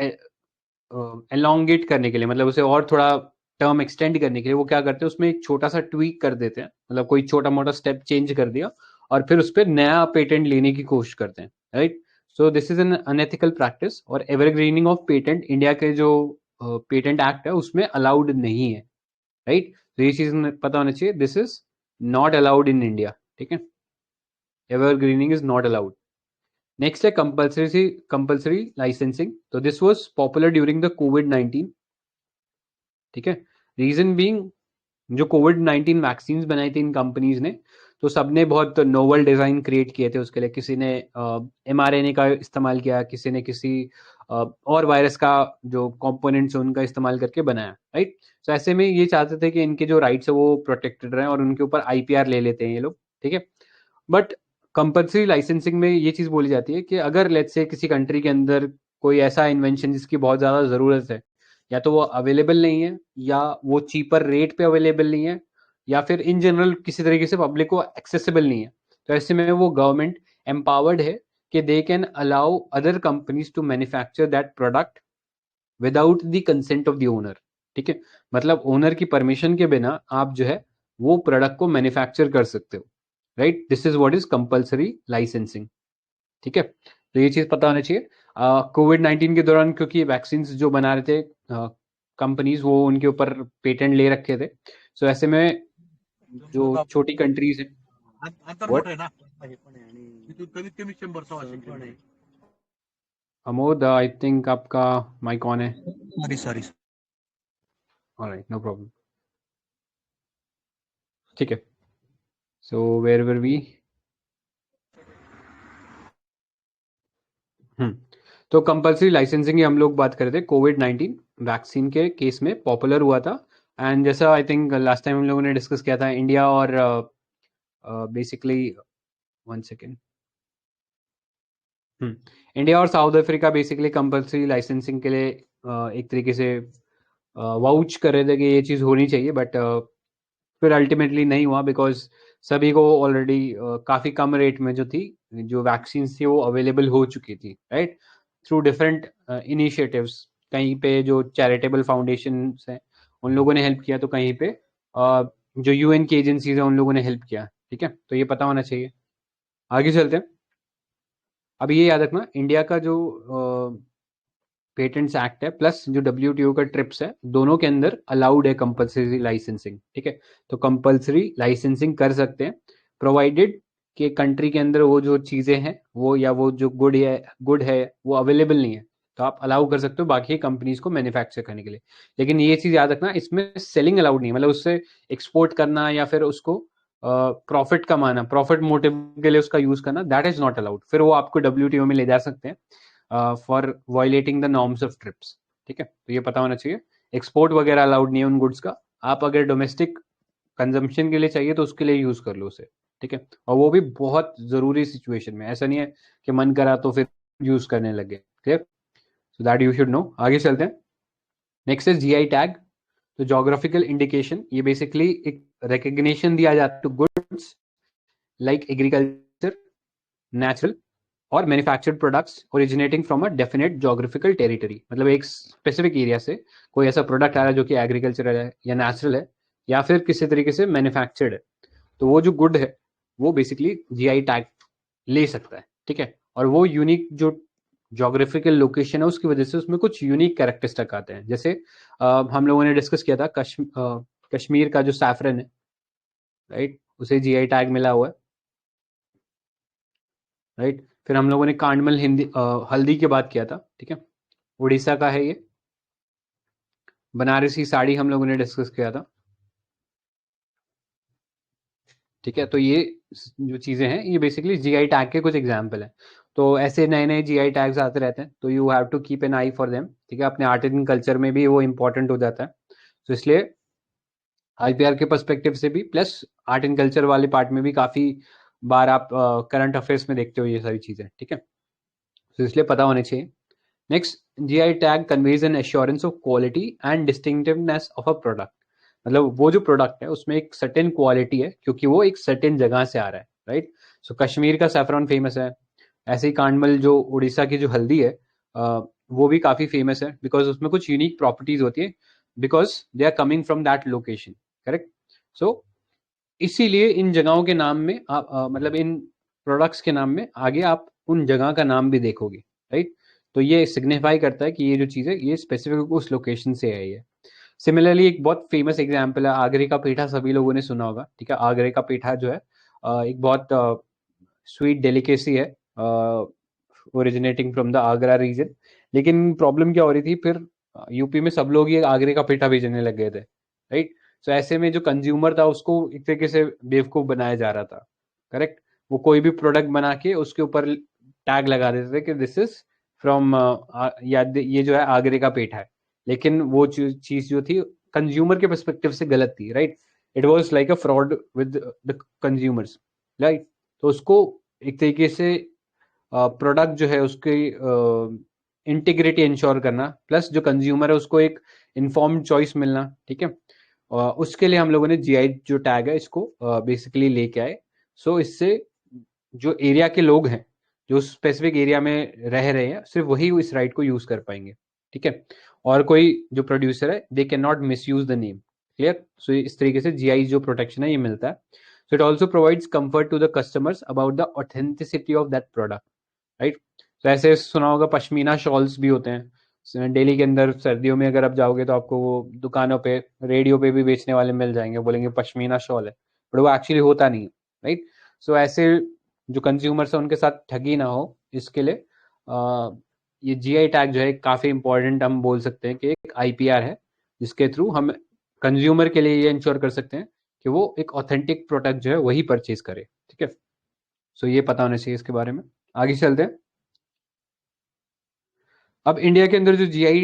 एलोंगेट करने के लिए, मतलब उसे और थोड़ा टर्म एक्सटेंड करने के लिए वो क्या करते हैं, उसमें एक छोटा सा ट्वीक कर देते हैं, मतलब कोई छोटा मोटा स्टेप चेंज कर दिया और फिर उस पर नया पेटेंट लेने की कोशिश करते हैं, right. So this is an unethical practice और एवरग्रीनिंग ऑफ पेटेंट इंडिया के जो पेटेंट एक्ट है उसमें अलाउड नहीं है, राइट। तो ये चीज पता होना चाहिए, this is not allowed in India, ठीक है। Evergreening is not allowed. Next है कंपल्सरी लाइसेंसिंग। तो this was popular during the COVID-19, ठीक है। रीजन बीइंग, जो कोविड-19 वैक्सीन बनाई थी इन कंपनीज ने, तो सबने बहुत नोवल डिजाइन क्रिएट किए थे उसके लिए। किसी ने mRNA का इस्तेमाल किया, किसी ने किसी और वायरस का जो कंपोनेंट्स उनका इस्तेमाल करके बनाया, राइट। तो ऐसे में ये चाहते थे कि इनके जो राइट्स है वो प्रोटेक्टेड रहे और उनके ऊपर आईपीआर ले लेते हैं ये लोग, ठीक है। बट कंपल्सरी लाइसेंसिंग में ये चीज बोली जाती है कि अगर लेट्स से किसी कंट्री के अंदर कोई ऐसा इन्वेंशन जिसकी बहुत ज्यादा जरूरत है, या तो वो अवेलेबल नहीं है, या वो चीपर रेट पे अवेलेबल नहीं है, या फिर इन जनरल किसी तरीके से पब्लिक को एक्सेसिबल नहीं है, तो ऐसे में वो गवर्नमेंट एम्पावर्ड है कि they can allow other companies to manufacture that product without the consent of the owner, ठीक है। मतलब ओनर की परमिशन के बिना आप जो है वो प्रोडक्ट को मैन्युफैक्चर कर सकते हो, right. This is what is compulsory licensing, ठीक है। तो ये चीज पता होना चाहिए। कोविड-19 के दौरान क्योंकि वैक्सीन जो बना रहे थे कंपनीज, वो उनके ऊपर पेटेंट ले रखे थे, सो ऐसे में जो छोटी कंट्रीज है, अंतर व्हाट मोठं आहे ना हे पण आहे आणि तिथून कमीत कमी 100-100 किलोमीटर. अमोद, आई थिंक आपका माइक ऑन है। सॉरी. ऑलराइट, नो प्रॉब्लम, ठीक है। So where were we? तो कंपल्सरी लाइसेंसिंग की हम लोग बात कर रहे थे, कोविड-19 वैक्सीन के केस में पॉपुलर हुआ था। एंड जैसा आई थिंक लास्ट टाइम हम लोगों ने डिस्कस किया था, इंडिया और बेसिकली, वन सेकेंड, इंडिया और south Africa basically compulsory licensing के लिए एक तरीके से वाउच कर रहे थे कि ये चीज़ होनी चाहिए, बट फिर अल्टीमेटली नहीं हुआ बिकॉज सभी को ऑलरेडी काफ़ी कम रेट में जो थी, जो वैक्सीन थी वो अवेलेबल हो चुकी थी, राइट, थ्रू डिफरेंट इनिशिएटिव्स। कहीं पे जो चैरिटेबल फाउंडेशन हैं उन लोगों ने हेल्प किया, तो कहीं पे जो यूएन की एजेंसीज हैं उन लोगों ने हेल्प किया, ठीक है। तो ये पता होना चाहिए। आगे चलते हैं। अब ये याद रखना, इंडिया का जो पेटेंट्स एक्ट है प्लस जो डब्ल्यूटीओ का ट्रिप्स है, दोनों के अंदर अलाउड है कंपल्सरी लाइसेंसिंग, ठीक है। तो कंपल्सरी लाइसेंसिंग कर सकते हैं प्रोवाइडेड कि कंट्री के अंदर वो जो चीजें हैं वो, या वो जो गुड है वो अवेलेबल नहीं है, तो आप अलाउ कर सकते हो बाकी कंपनीज को मैन्युफैक्चर करने के लिए। लेकिन ये चीज याद रखना, इसमें सेलिंग अलाउड नहीं है, मतलब उससे एक्सपोर्ट करना या फिर उसको प्रॉफिट कमाना, प्रॉफिट मोटिव के लिए उसका यूज करना, दैट इज नॉट अलाउड। फिर वो आपको डब्ल्यूटीओ में ले जा सकते हैं for violating the norms of trips, ठीक है। तो ये पता होना चाहिए। एक्सपोर्ट वगैरह अलाउड नहीं है उन गुड्स का। आप अगर डोमेस्टिक कंजम्पशन के लिए चाहिए तो उसके लिए यूज कर लो उसे, ठीक है। और वो भी बहुत जरूरी सिचुएशन में, ऐसा नहीं है कि मन करा तो फिर यूज करने लगे, clear. So that you should know. आगे चलते हैं। Next is GI tag. तो जोग्राफिकल इंडिकेशन, ये बेसिकली एक रिकग्निशन दिया जाता है to goods like agriculture, natural और manufactured products originating from a definite geographical territory. मतलब एक स्पेसिफिक एरिया से कोई ऐसा प्रोडक्ट आ रहा है जो कि एग्रीकल्चरल है या नेचुरल है या फिर किसी तरीके से मैन्युफैक्चर्ड है, तो वो जो गुड है वो बेसिकली जीआई टैग ले सकता है, ठीक है। और वो यूनिक जो जोग्राफिकल लोकेशन है उसकी वजह से उसमें कुछ यूनिक कैरेक्टरिस्टिक आते हैं। जैसे हम लोगों ने डिस्कस किया था कश्मीर का जो सैफरन है, राइट, उसे जीआई टैग मिला हुआ है, राइट। फिर हम लोगों ने कांडमल हल्दी की बात किया था, ठीक है, उड़ीसा का है ये। बनारसी साड़ी हम लोगों ने डिस्कस किया था, ठीक है। तो ये जो चीज़ें हैं ये बेसिकली जीआई टैग के कुछ एग्जाम्पल हैं। तो ऐसे नए नए जीआई टैग्स आते रहते हैं, तो you have to keep an eye for them, ठीक है। अपने आर्ट एंड कल्चर में भी वो इंपॉर्टेंट हो जाता है। तो इसलिए आईपीआर के पर्सपेक्टिव से भी, प्लस आर्ट एंड कल्चर वाले पार्ट में भी काफ़ी बार आप करंट अफेयर्स में देखते हो ये सारी चीज़ें, ठीक है। तो इसलिए पता होने चाहिए। Next, GI tag conveys N assurance of quality and distinctiveness of a product. मतलब वो जो प्रोडक्ट है उसमें एक सर्टेन क्वालिटी है क्योंकि वो एक सर्टेन जगह से आ रहा है, राइट। सो कश्मीर का सैफरॉन फेमस है, ऐसे ही कांडमल जो उड़ीसा की जो हल्दी है वो भी काफ़ी फेमस है बिकॉज उसमें कुछ यूनिक प्रॉपर्टीज होती है, because they are coming from that location, correct. So इसीलिए इन जगहों के नाम में आप मतलब इन प्रोडक्ट्स के नाम में आगे आप उन जगह का नाम भी देखोगे, राइट। तो ये सिग्निफाई करता है कि ये जो चीज़ है ये स्पेसिफिक उस लोकेशन से आई है। सिमिलरली एक बहुत फेमस एग्जाम्पल है आगरे का पेठा, सभी लोगों ने सुना होगा, ठीक है। आगरे का पेठा जो है एक बहुत स्वीट डेलिकेसी है, originating from the Agra region. लेकिन प्रॉब्लम क्या हो रही थी फिर, यूपी में सब लोग ये आगरे का पेठा बेचने लग गए थे, राइट। तो ऐसे में जो कंज्यूमर था उसको एक तरीके से बेवकूफ बनाया जा रहा था, करेक्ट। वो कोई भी प्रोडक्ट बना के उसके ऊपर टैग लगा देते थे कि दिस इज फ्रॉम या ये जो है आगरे का पेठा है। लेकिन वो चीज जो थी कंज्यूमर के पर्सपेक्टिव से गलत थी, right. It was like a fraud with the consumers, right. तो उसको एक तरीके से प्रोडक्ट जो है उसकी इंटीग्रिटी इंश्योर करना, प्लस जो कंज्यूमर है उसको एक इन्फॉर्म्ड चॉइस मिलना, ठीक है। उसके लिए हम लोगों ने जीआई जो टैग है इसको बेसिकली लेके आए। सो इससे जो एरिया के लोग हैं जो स्पेसिफिक एरिया में रह रहे हैं सिर्फ वही इस राइट को यूज कर पाएंगे, ठीक है। और कोई जो प्रोड्यूसर है they can not misuse the name, clear. So इस तरीके से जीआई जो प्रोटेक्शन है ये मिलता है। So it also provides comfort to the customers about the authenticity of that product, right. तो ऐसे सुना होगा पश्मीना शॉल्स भी होते हैं दिल्ली के अंदर, सर्दियों में अगर आप जाओगे तो आपको वो दुकानों पे रेडियो पे भी बेचने वाले मिल जाएंगे, बोलेंगे पश्मीना शॉल है, बट वो एक्चुअली होता नहीं है, राइट। सो ऐसे जो कंज्यूमर्स है उनके साथ ठगी ना हो इसके लिए ये जीआई टैग जो है काफ़ी इंपॉर्टेंट हम बोल सकते हैं कि एक आईपीआर है जिसके थ्रू हम कंज्यूमर के लिए ये इंश्योर कर सकते हैं कि वो एक ऑथेंटिक प्रोडक्ट जो है वही परचेज करे, ठीक है। सो ये पता होना चाहिए इसके बारे में। आगे चलते हैं। अब इंडिया के अंदर जो जीआई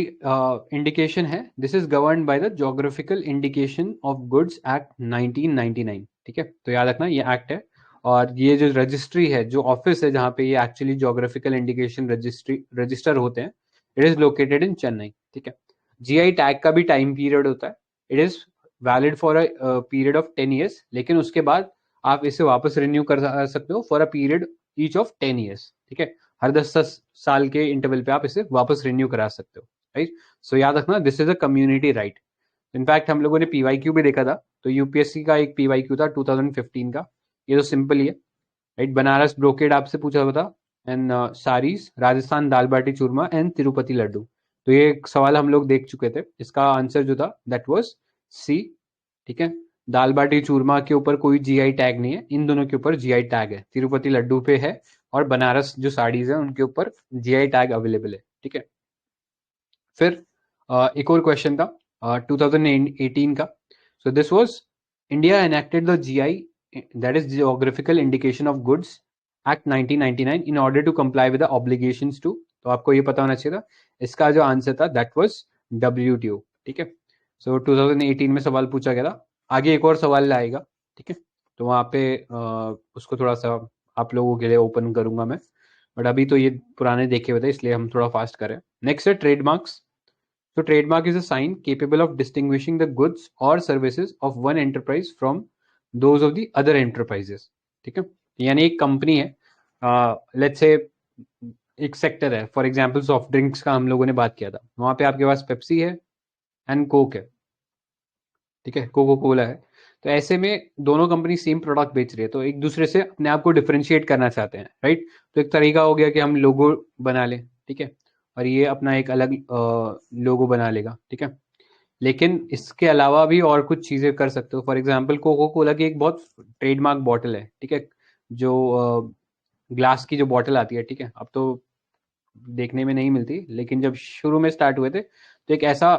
इंडिकेशन है this is govern by the geographical indication of goods act 1999, ठीक है। तो याद रखना ये एक्ट है, और ये जो रजिस्ट्री है, जो ऑफिस है जहाँ पे ये actually geographical indication registry register होते हैं, it is located in Chennai, ठीक है। जीआई टैग का भी टाइम पीरियड होता है, it is valid for a period of 10 years, लेकिन उसके बाद आप इसे वापस रिन्यू कर सकते हो for a period each of 10 years, ठीक है। हर 10 साल के इंटरवल पे आप इसे वापस रिन्यू करा सकते हो, राइट। सो याद रखना this is a community right. In fact हम लोगों ने पीवाईक्यू भी देखा था, तो यूपीएससी का एक पीवाईक्यू था 2015 का, ये तो सिंपल ही है, राइट। बनारस ब्रोकेड आपसे पूछा हुआ था, एंड सारीज, राजस्थान दाल बाटी चूरमा एंड तिरुपति लड्डू। तो ये एक सवाल हम लोग देख चुके थे, इसका आंसर जो था दैट वाज सी, ठीक है। दाल बाटी चूरमा के ऊपर कोई जीआई टैग नहीं है, इन दोनों के ऊपर जीआई टैग है, तिरुपति लड्डू पे है, और बनारस जो साड़ीज है उनके ऊपर जीआई टैग अवेलेबल है, ठीक है। फिर एक और क्वेश्चन था 2018 का। So this was India enacted the GI, that is geographical indication of goods act 1999 in order to comply with the obligations to. तो आपको ये पता होना चाहिए था, इसका जो आंसर था दैट वाज डब्ल्यूटीओ, ठीक है। सो 2018 में सवाल पूछा गया था। आगे एक और सवाल आएगा, ठीक है। तो वहाँ पे उसको थोड़ा सा आप लोगों के लिए ओपन करूंगा मैं, बट अभी तो ये पुराने देखे हुए थे इसलिए हम थोड़ा फास्ट करें। नेक्स्ट है ट्रेडमार्क्स। तो trademark is a sign capable of distinguishing the goods और services of one enterprise from those of the other enterprises, ठीक है। यानी एक कंपनी है, लेट्स से एक सेक्टर है, फॉर एग्जांपल सॉफ्ट ड्रिंक्स का हम लोगों ने बात किया था, वहां पे आपके पास पेप्सी है एंड कोक है, ठीक है, कोको कोला है। तो ऐसे में दोनों कंपनी सेम प्रोडक्ट बेच रही है, तो एक दूसरे से अपने आप को डिफरेंशिएट करना चाहते हैं, राइट। तो एक तरीका हो गया कि हम लोगो बना लें, ठीक है, और ये अपना एक अलग लोगो बना लेगा, ठीक है। लेकिन इसके अलावा भी और कुछ चीज़ें कर सकते हो, फॉर एग्जांपल कोको कोला की एक बहुत ट्रेडमार्क बॉटल है, ठीक है, जो ग्लास की जो बॉटल आती है, ठीक है। अब तो देखने में नहीं मिलती, लेकिन जब शुरू में स्टार्ट हुए थे तो एक ऐसा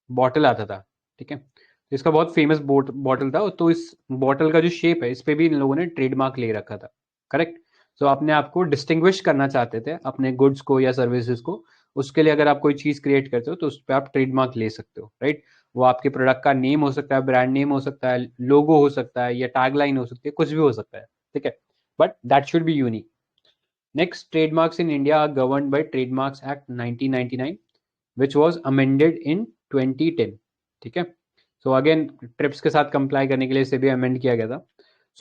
बॉटल आता था, ठीक है। इसका बहुत फेमस बॉटल था, तो इस बॉटल का जो शेप है इस पे भी इन लोगों ने ट्रेडमार्क ले रखा था, करेक्ट। तो अपने आप को डिस्टिंग्विश करना चाहते थे अपने गुड्स को या सर्विसेज को, उसके लिए अगर आप कोई चीज क्रिएट करते हो तो उस पर आप ट्रेडमार्क ले सकते हो, राइट। वो आपके प्रोडक्ट का नेम हो सकता है, ब्रांड नेम हो सकता है, लोगो हो सकता है, या टैगलाइन हो सकती है, कुछ भी हो सकता है, ठीक है, but that should be unique. Next, trademarks in India are governed by Trademarks Act 1999, which was amended in 2010, ठीक है। सो अगेन ट्रिप्स के साथ कंप्लाई करने के लिए इसे भी अमेंड किया गया था।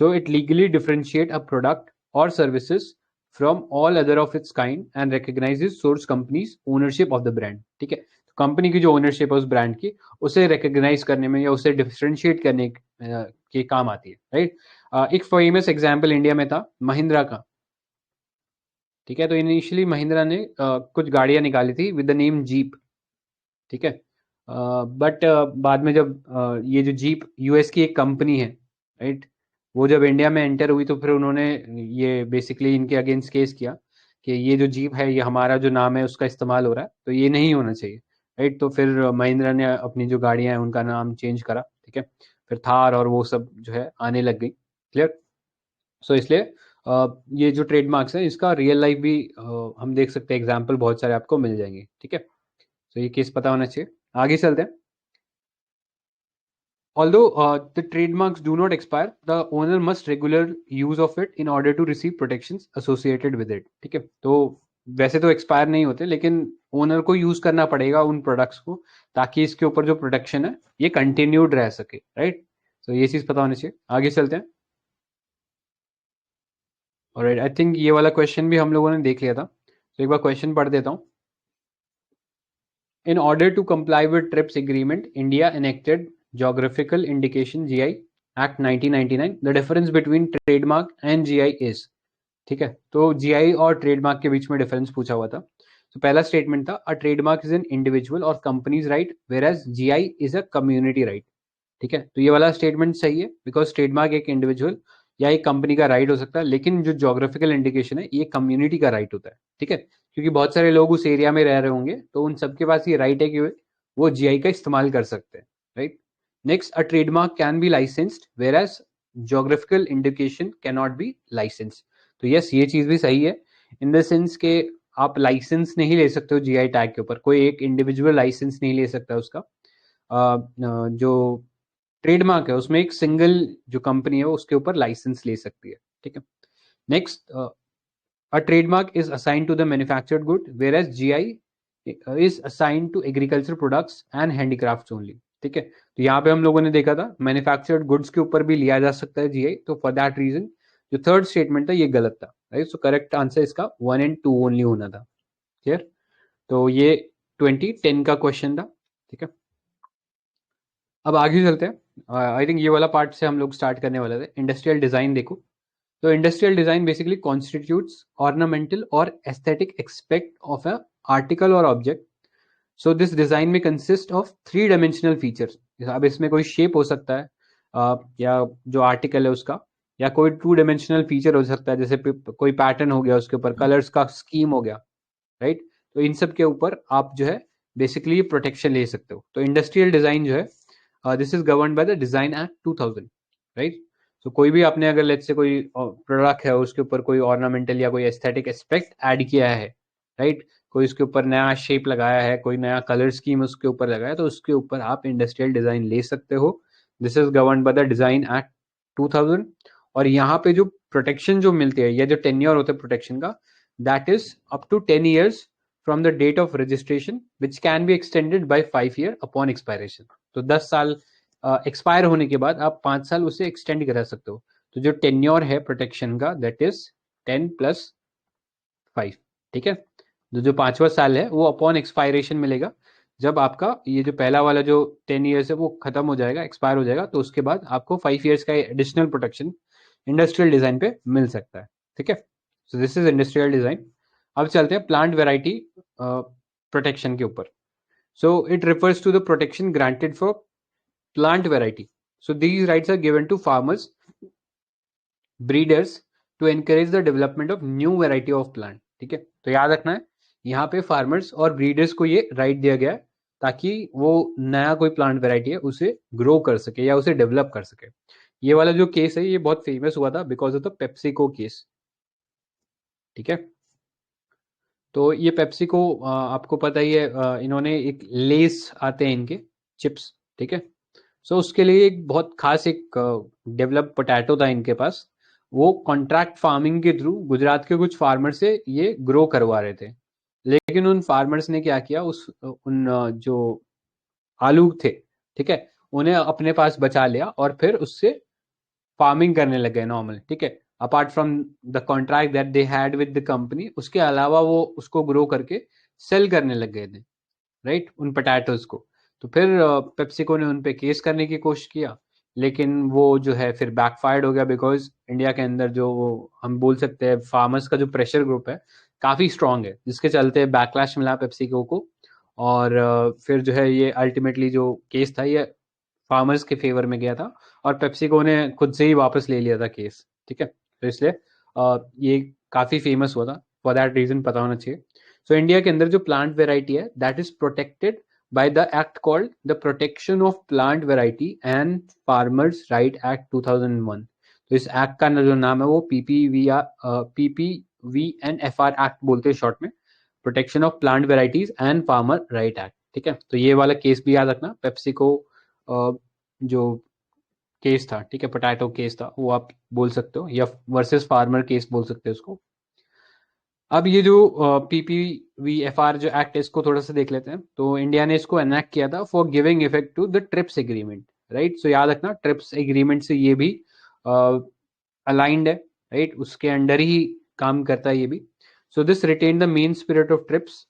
So it legally differentiate a product और services from all other of its kind and recognises source companies ownership of the brand, ठीक है। तो कंपनी की जो ओनरशिप है उस ब्रांड की, उसे रिकॉग्नाइज करने में या उसे डिफरेंशिएट करने के काम आती है, राइट। एक फेमस एग्जाम्पल इंडिया में था महिंद्रा का, ठीक है। तो इनिशियली महिंद्रा ने कुछ गाड़ियां निकाली थी विद द नेम जीप, ठीक है। बट बाद में जब ये जो जीप यूएस की एक कंपनी है, राइट, वो जब इंडिया में एंटर हुई तो फिर उन्होंने ये बेसिकली इनके अगेंस्ट केस किया कि ये जो जीप है ये हमारा जो नाम है उसका इस्तेमाल हो रहा है, तो ये नहीं होना चाहिए, राइट। तो फिर महिंद्रा ने अपनी जो गाड़ियां हैं उनका नाम चेंज करा, ठीक है। फिर थार और वो सब जो है आने लग गई, क्लियर। सो इसलिए ये जो ट्रेडमार्क्स है इसका रियल लाइफ भी हम देख सकते हैं, एग्जाम्पल बहुत सारे आपको मिल जाएंगे, ठीक है। सो ये केस पता होना चाहिए। आगे चलते हैं। Although the trademarks do not expire, the owner must regular use of it in order to receive protections associated with it, ठीक है। तो वैसे तो एक्सपायर नहीं होते, लेकिन ओनर को यूज करना पड़ेगा उन प्रोडक्ट्स को, ताकि इसके ऊपर जो प्रोटेक्शन है ये कंटिन्यूड रह सके, राइट। तो ये चीज पता होनी चाहिए। आगे चलते हैं। ऑलराइट, आई थिंक ये वाला क्वेश्चन भी हम लोगों ने देख लिया था, तो एक बार क्वेश्चन पढ़ देता हूँ। In order to comply with TRIPS agreement, India enacted Geographical Indication (GI) Act 1999. The difference between trademark and GI is, ठीक है। तो GI और ट्रेडमार्क के बीच में डिफरेंस पूछा हुआ था। तो पहला स्टेटमेंट था, a trademark is an individual और companies right whereas GI is a community right, ठीक है। तो ये वाला स्टेटमेंट सही है, बिकॉज ट्रेडमार्क एक इंडिविजुअल या एक कंपनी का राइट हो सकता है, लेकिन जो ज्योग्राफिकल इंडिकेशन है ये कम्युनिटी का राइट होता है, ठीक है। क्योंकि बहुत सारे लोग उस एरिया में रह रहे होंगे, तो उन सबके पास ये राइट है कि वो जीआई का इस्तेमाल कर सकते हैं, right. Next, a trademark can be licensed whereas geographical indication can not be license. तो यस, ये चीज भी सही है, इन द सेंस के आप लाइसेंस नहीं ले सकते हो जीआई टैग के ऊपर, कोई एक इंडिविजुअल लाइसेंस नहीं ले सकता उसका। जो ट्रेडमार्क है उसमें एक सिंगल जो कंपनी है उसके ऊपर लाइसेंस ले सकती है, ठीक है। Next, a trademark is assigned to the manufactured good whereas GI is assigned to agriculture products and handicraft only, ठीक है। तो यहाँ पे हम लोगों ने देखा था मैन्युफैक्चर्ड गुड्स के ऊपर भी लिया जा सकता है जीआई, तो फॉर दैट रीजन जो थर्ड स्टेटमेंट था ये गलत था, राइट। सो करेक्ट आंसर इसका 1 and 2 ओनली होना था, क्लियर। तो ये 2010 का क्वेश्चन था, ठीक है। अब आगे चलते हैं। आई थिंक ये वाला पार्ट से हम लोग स्टार्ट करने वाले थे। इंडस्ट्रियल डिजाइन देखो, तो industrial design basically constitutes ornamental और aesthetic expect of a article और ऑब्जेक्ट। सो दिस डिजाइन में कंसिस्ट ऑफ 3 डायमेंशनल फीचर्स। अब इसमें कोई शेप हो सकता है, या जो आर्टिकल है उसका, या कोई 2 डायमेंशनल फीचर हो सकता है, जैसे कोई पैटर्न हो गया, उसके ऊपर कलर्स का स्कीम हो गया, राइट। तो इन सब के ऊपर आप जो है बेसिकली प्रोटेक्शन ले सकते हो। तो इंडस्ट्रियल डिजाइन जो है this is govern by the design act 2000, right. तो कोई भी आपने अगर लेट्स से कोई प्रोडक्ट है उसके ऊपर कोई ऑर्नामेंटल या कोई एस्थेटिक एस्पेक्ट ऐड किया है, राइट, कोई उसके ऊपर नया शेप लगाया है, कोई नया कलर स्कीम उसके ऊपर लगाया, तो उसके ऊपर आप इंडस्ट्रियल डिजाइन ले सकते हो। This is govern by the design act 2000। और यहाँ पे जो प्रोटेक्शन जो मिलती है या जो टेन्योर होता है प्रोटेक्शन का, that is up to 10 years from the date of registration which can be extended by 5 year upon expiration। तो 10 साल एक्सपायर होने के बाद आप 5 साल उसे एक्सटेंड करा सकते हो। तो जो टेन्योर है प्रोटेक्शन का दैट इज 10+5, ठीक है। जो 5वां साल है वो अपॉन एक्सपायरेशन मिलेगा, जब आपका ये जो पहला वाला जो 10 ईयर्स है वो खत्म हो जाएगा, एक्सपायर हो जाएगा, तो उसके बाद आपको 5 ईयर्स का एडिशनल प्रोटेक्शन इंडस्ट्रियल डिजाइन पे मिल सकता है, ठीक है। So this is industrial design. अब चलते हैं प्लांट वेराइटी प्रोटेक्शन के ऊपर। So it refers to the protection granted for plant variety. So these rights are given to farmers, breeders, to encourage the development of new variety of plant, ठीक है। तो याद रखना है यहाँ पे फार्मर्स और ब्रीडर्स को ये राइट दिया गया है ताकि वो नया कोई प्लांट वेराइटी है उसे ग्रो कर सके या उसे डेवलप कर सके। ये वाला जो केस है ये बहुत फेमस हुआ था because of the PepsiCo case. ठीक है, तो ये पेप्सिको आपको पता ही है, इन्होंने एक लेस आते हैं इनके चिप्स, ठीक है। सो उसके लिए एक बहुत खास एक डेवलप पोटैटो था इनके पास। वो कॉन्ट्रैक्ट फार्मिंग के थ्रू गुजरात के कुछ फार्मर से ये ग्रो करवा रहे थे। लेकिन उन फार्मर्स ने क्या किया, जो आलू थे, ठीक है, उन्हें अपने पास बचा लिया और फिर उससे फार्मिंग करने लग गए नॉर्मल, ठीक है। Apart from the contract that they had with the company, उसके अलावा वो उसको ग्रो करके सेल करने लग गए थे, राइट, उन पोटैटोज को। तो फिर पेप्सिको ने उन पे केस करने की कोशिश किया, लेकिन वो जो है फिर बैकफायर्ड हो गया बिकॉज इंडिया के अंदर जो वो हम बोल सकते हैं फार्मर्स का जो प्रेशर ग्रुप है काफी स्ट्रांग है, जिसके चलते बैकलैश मिला पेप्सिको को। और फिर जो है ये अल्टीमेटली जो केस था ये फार्मर्स के फेवर में गया था और पेप्सिको ने खुद से ही वापस ले लिया था केस, ठीक है। तो इसलिए ये काफी फेमस हुआ था, फॉर दैट रीजन पता होना चाहिए। सो इंडिया के अंदर जो प्लांट वेराइटी है that is protected by the act called the protection of plant variety and farmers right act 2001। तो इस एक्ट का जो नाम है वो PPVNFR एक्ट बोलते हैं शॉर्ट में, protection of plant varieties and farmer right act, ठीक है। तो ये वाला केस भी याद रखना, पेप्सिको जो केस था, ठीक है, पोटैटो केस था, वो आप बोल सकते हो, या वर्सेस फार्मर केस बोल सकते हो उसको। अब ये जो PPVFR जो एक्ट है इसको थोड़ा सा देख लेते हैं। तो इंडिया ने इसको एनेक्ट किया था for giving effect to the TRIPS agreement, right. So याद रखना ट्रिप्स एग्रीमेंट से ये भी अलाइंड है, राइट, उसके अंडर ही काम करता है ये भी। So this retain the main spirit of TRIPS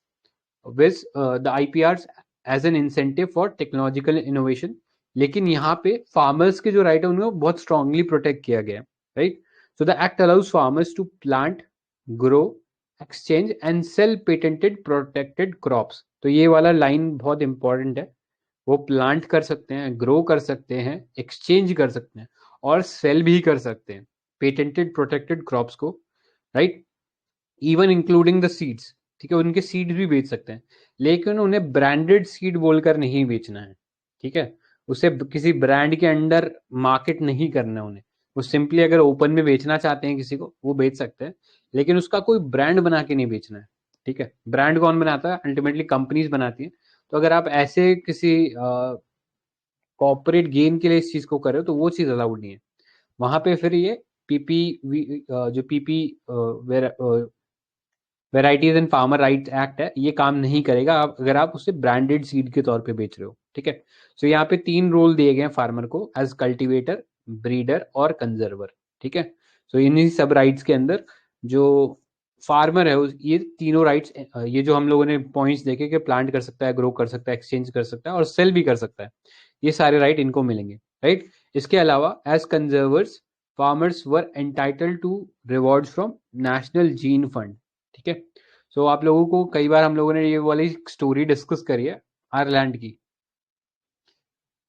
with the IPRs as an incentive for technological innovation. लेकिन यहाँ पे फार्मर्स के जो राइट है उनको बहुत स्ट्रांगली प्रोटेक्ट किया गया है, right. So the act allows farmers to plant, grow, exchange and sell patented protected crops. तो ये वाला लाइन बहुत इंपॉर्टेंट है। वो प्लांट कर सकते हैं, ग्रो कर सकते हैं, एक्सचेंज कर सकते हैं और सेल भी कर सकते हैं पेटेंटेड प्रोटेक्टेड क्रॉप्स को, right, even including the seeds, ठीक है, उनके सीड्स भी बेच सकते हैं। लेकिन उन्हें ब्रांडेड सीड बोलकर नहीं बेचना है, ठीक है। उसे किसी ब्रांड के अंडर मार्केट नहीं करना है उन्हें। वो सिंपली अगर ओपन में बेचना चाहते हैं किसी को वो बेच सकते हैं, लेकिन उसका कोई ब्रांड बना के नहीं बेचना है, ठीक है। ब्रांड कौन बनाता है, अल्टीमेटली कंपनीज बनाती हैं। तो अगर आप ऐसे किसी कॉर्पोरेट गेन के लिए इस चीज को कर रहे हो तो वो चीज अलाउड नहीं है वहां पे। फिर ये जो PP varieties and farmer right act है ये काम नहीं करेगा अगर आप उसे ब्रांडेड सीड के तौर पे बेच रहे हो, ठीक है। सो यहाँ पे 3 रोल दिए गए हैं फार्मर को, एज कल्टीवेटर, ब्रीडर और कंजर्वर, ठीक है। सो इन्हीं सब राइट्स के अंदर जो फार्मर है ये तीनों राइट्स, ये जो हम लोगों ने पॉइंट्स देखे कि प्लांट कर सकता है, ग्रो कर सकता है, एक्सचेंज कर सकता है और सेल भी कर सकता है, ये सारे राइट इनको मिलेंगे, राइट। इसके अलावा as conservers farmers were entitled to rewards from national gene fund, ठीक है। सो आप लोगों को कई बार हम लोगों ने ये वाली स्टोरी डिस्कस करी है आयरलैंड की।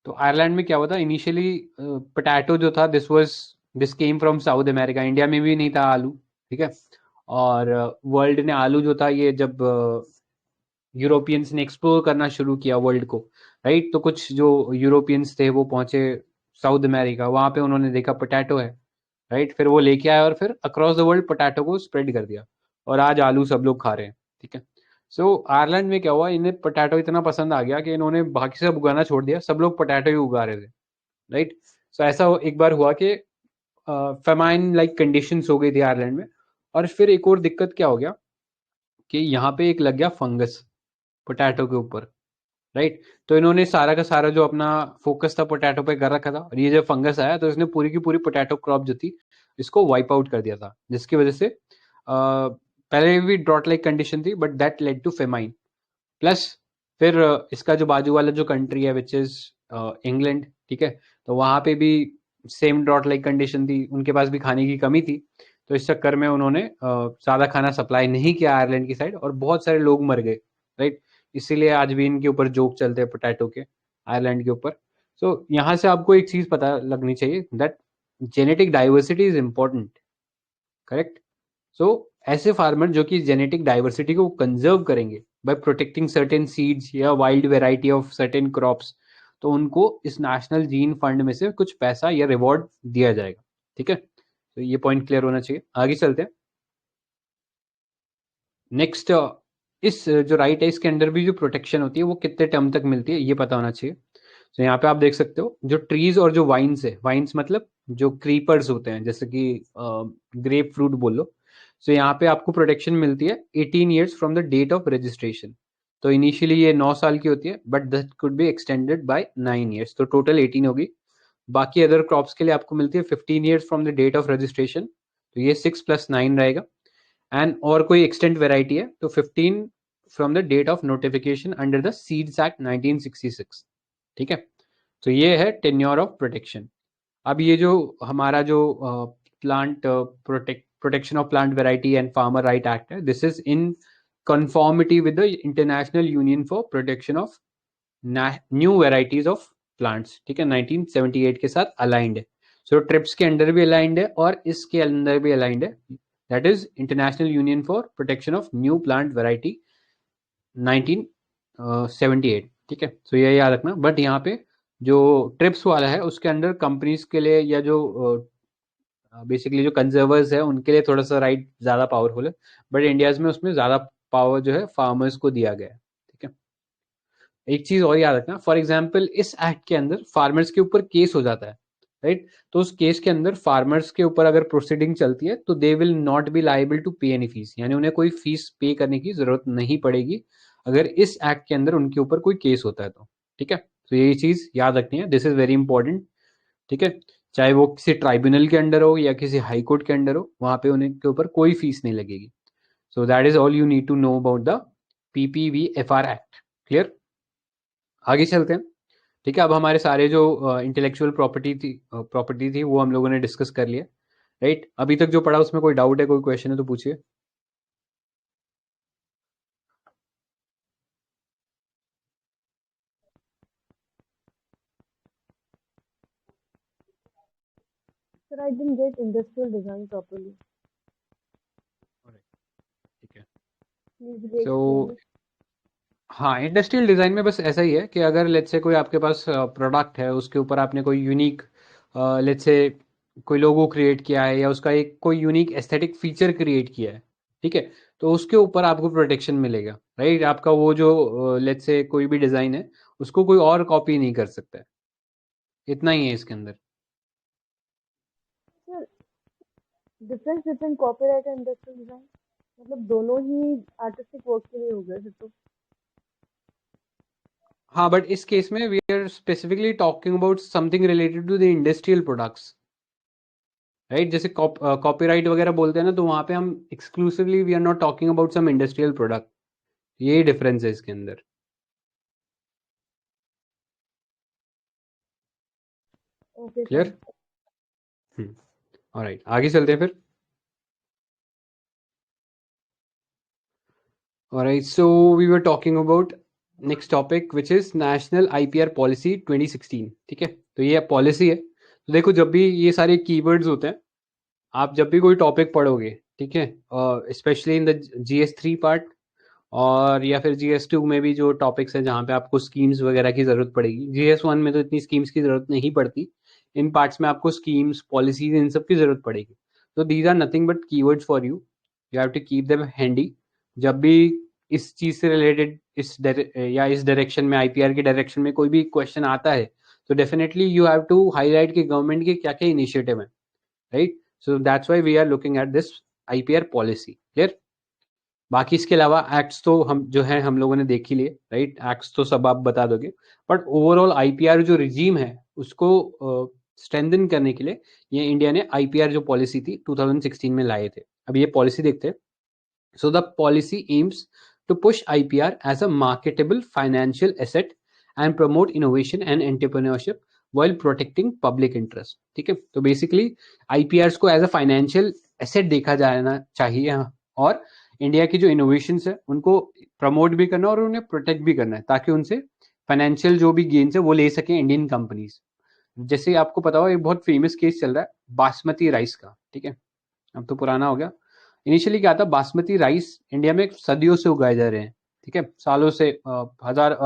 तो आयरलैंड में क्या हुआ था इनिशियली, पोटैटो जो था this came from south America, India में भी नहीं था आलू, ठीक है। और वर्ल्ड ने आलू जो था ये जब यूरोपियंस ने एक्सप्लोर करना शुरू किया वर्ल्ड को, राइट, तो कुछ जो यूरोपियंस थे वो पहुंचे साउथ अमेरिका, वहां पे उन्होंने देखा पोटैटो है, राइट, फिर वो लेके आए और फिर अक्रॉस द वर्ल्ड पोटैटो को स्प्रेड कर दिया और आज आलू सब लोग खा रहे हैं, ठीक है। सो आयरलैंड में क्या हुआ, इन्हें पोटैटो इतना पसंद आ गया कि इन्होंने बाकी सब उगाना छोड़ दिया, सब लोग पोटैटो ही उगा रहे थे, राइट। सो ऐसा एक बार हुआ कि फेमाइन लाइक कंडीशंस हो गई थी आयरलैंड में। और फिर एक और दिक्कत क्या हो गया कि यहाँ पे एक लग गया फंगस पोटैटो के ऊपर, राइट। तो इन्होंने सारा का सारा जो अपना फोकस था पोटैटो पे कर रखा था और ये जब फंगस आया तो इसने पूरी की पूरी पोटैटो क्रॉप जो थी इसको वाइप आउट कर दिया था, जिसकी वजह से पहले भी ड्रॉट लाइक कंडीशन थी but that led to famine. Plus फिर इसका जो बाजू वाला जो कंट्री है विच इज इंग्लैंड, ठीक है, तो वहां पे भी सेम ड्रॉट लाइक कंडीशन थी, उनके पास भी खाने की कमी थी। तो इस चक्कर में उन्होंने ज्यादा खाना सप्लाई नहीं किया आयरलैंड की साइड और बहुत सारे लोग मर गए, राइट। इसीलिए आज भी इनके ऊपर जोक चलते हैं पोटैटो के, आयरलैंड के ऊपर। सो यहाँ से आपको एक चीज पता लगनी चाहिए that genetic diversity is important, correct. So ऐसे फार्मर जो कि जेनेटिक डाइवर्सिटी को कंजर्व करेंगे बाय प्रोटेक्टिंग सर्टेन सीड्स या wild variety of certain crops, तो उनको इस नेशनल जीन फंड में से कुछ पैसा या रिवॉर्ड दिया जाएगा। ठीक है, तो ये पॉइंट क्लियर होना चाहिए। आगे चलते हैं। नेक्स्ट, इस जो राइट है इसके अंदर भी जो प्रोटेक्शन होती है वो कितने टर्म तक मिलती है ये पता होना चाहिए। तो यहाँ पे आप देख सकते हो जो ट्रीज और जो वाइन्स है, वाइन्स मतलब जो क्रीपर्स होते हैं जैसे कि ग्रेप फ्रूट बोलो, तो यहाँ पे आपको प्रोटेक्शन मिलती है 18 years from the date of registration. तो इनिशियली ये 9 साल की होती है but that could be extended by 9 years, तो टोटल 18 होगी। बाकी अदर क्रॉप्स के लिए आपको मिलती है 15 years from the date of registration, तो ये 6 + 9 रहेगा। एंड और कोई एक्सटेंट वेराइटी है तो 15 from the date of notification under the seeds act 1966। ठीक है, तो ये है टेन्योर ऑफ प्रोटेक्शन। अब ये जो हमारा जो plant protection of plant variety and farmer right act है, this is in conformity with the international union for protection of new varieties of plants. ठीक है, 1978 के साथ अलाइंड है। सो ट्रिप्स के अंडर भी अलाइंड है और इसके अंदर भी अलाइंड है, that is international union for protection of new plant variety 1978। ठीक है, तो ये याद रखना। बट यहाँ पे जो ट्रिप्स वाला है उसके अंदर कंपनीज के लिए या जो बेसिकली जो कंजर्वर्स है उनके लिए थोड़ा सा राइट ज़्यादा पावरफुल है, बट इंडियाज में उसमें ज़्यादा पावर जो है फार्मर्स को दिया गया है। ठीक है, एक चीज और याद रखना, फॉर एग्जाम्पल इस एक्ट के अंदर फार्मर्स के ऊपर केस हो जाता है, राइट, तो उस केस के अंदर फार्मर्स के ऊपर अगर प्रोसीडिंग चलती है तो they will not be liable to pay any fees, यानी उन्हें कोई फीस पे करने की जरूरत नहीं पड़ेगी अगर इस एक्ट के अंदर उनके ऊपर कोई केस होता है तो। ठीक है, तो यही चीज याद रखनी है, दिस इज वेरी इंपॉर्टेंट। ठीक है, चाहे वो किसी ट्राइब्यूनल के अंडर हो या किसी हाई कोर्ट के अंडर हो, वहां पे उन्हें के ऊपर कोई फीस नहीं लगेगी। So that is all you need to know about the PPVFR act. Clear, आगे चलते हैं। ठीक है, अब हमारे सारे जो इंटेलेक्चुअल प्रॉपर्टी थी वो हम लोगों ने डिस्कस कर लिया, राइट। अभी तक जो पढ़ा उसमें कोई डाउट है, कोई क्वेश्चन है तो पूछिए। Sir, I didn't get industrial design properly. ठीक है, Please सो re-explain it. हाँ, इंडस्ट्रियल डिज़ाइन में बस ऐसा ही है कि अगर लेट्स से कोई आपके पास प्रोडक्ट है, उसके ऊपर आपने कोई यूनिक लेट्स से कोई लोगो क्रिएट किया है या उसका एक कोई यूनिक एस्थेटिक फीचर क्रिएट किया है, ठीक है, तो उसके ऊपर आपको प्रोटेक्शन मिलेगा, राइट। आपका वो जो लेट्स से कोई भी डिज़ाइन है उसको कोई और कॉपी नहीं कर सकता है, इतना ही है इसके अंदर। Sir, difference between copyright and industrial design? मतलब दोनों ही आर्टिस्टिक वर्क के लिए हो गए फिर तो। हाँ, बट इस केस में we are specifically talking about something related to the industrial products, right. जैसे कॉपीराइट वगैरह बोलते हैं ना, तो वहां पे हम exclusively we are not talking about some industrial product, यही डिफरेंस है इसके अंदर। Okay clear, sir. ऑलराइट, आगे चलते हैं फिर। Alright, so we were talking about next topic which is national IPR policy 2016। ठीक है, तो ये पॉलिसी है। तो देखो, जब भी ये सारे कीवर्ड्स होते हैं, आप जब भी कोई टॉपिक पढ़ोगे, ठीक है, specially in the GS3 part और या फिर GS2 में भी जो टॉपिक्स हैं जहाँ पे आपको स्कीम्स वगैरह की जरूरत पड़ेगी, GS1 में तो इतनी स्कीम्स की जरूरत नहीं पड़ती, इन पार्ट्स में आपको स्कीम्स, पॉलिसीज, इन सब की जरूरत पड़ेगी। तो these are nothing but keywords for you, you have to keep them handy. जब भी इस चीज से रिलेटेड या इस डायरेक्शन में, IPR के डायरेक्शन में कोई भी क्वेश्चन आता है, तो definitely you have to highlight कि गवर्नमेंट के क्या क्या इनिशिएटिव है, right. So that's why we are looking at this IPR policy. Clear, बाकी इसके अलावा एक्ट्स तो हम जो है हम लोगों ने देख ही लिए, राइट, एक्ट्स तो सब आप बता दोगे, बट ओवरऑल IPR जो रिजीम है उसको स्ट्रेंथन करने के लिए ये इंडिया ने IPR जो पॉलिसी थी 2016 में लाए थे। अब ये पॉलिसी देखते हैं। So the policy aims to push IPR as a marketable financial asset and promote innovation and entrepreneurship while protecting public interest। ठीक है, तो बेसिकली IPRs को एज अ फाइनेंशियल एसेट देखा जाना चाहिए, और इंडिया की जो इनोवेशंस है उनको प्रमोट भी करना और उन्हें प्रोटेक्ट भी करना है, ताकि उनसे फाइनेंशियल जो भी गेन्स है वो ले सके इंडियन कंपनीज। जैसे आपको पता हो, एक बहुत फेमस केस चल रहा है बासमती राइस का, ठीक है, अब तो पुराना हो गया। इनिशियली क्या था, बासमती राइस इंडिया में सदियों से उगाए जा रहे हैं, ठीक है, सालों से हजार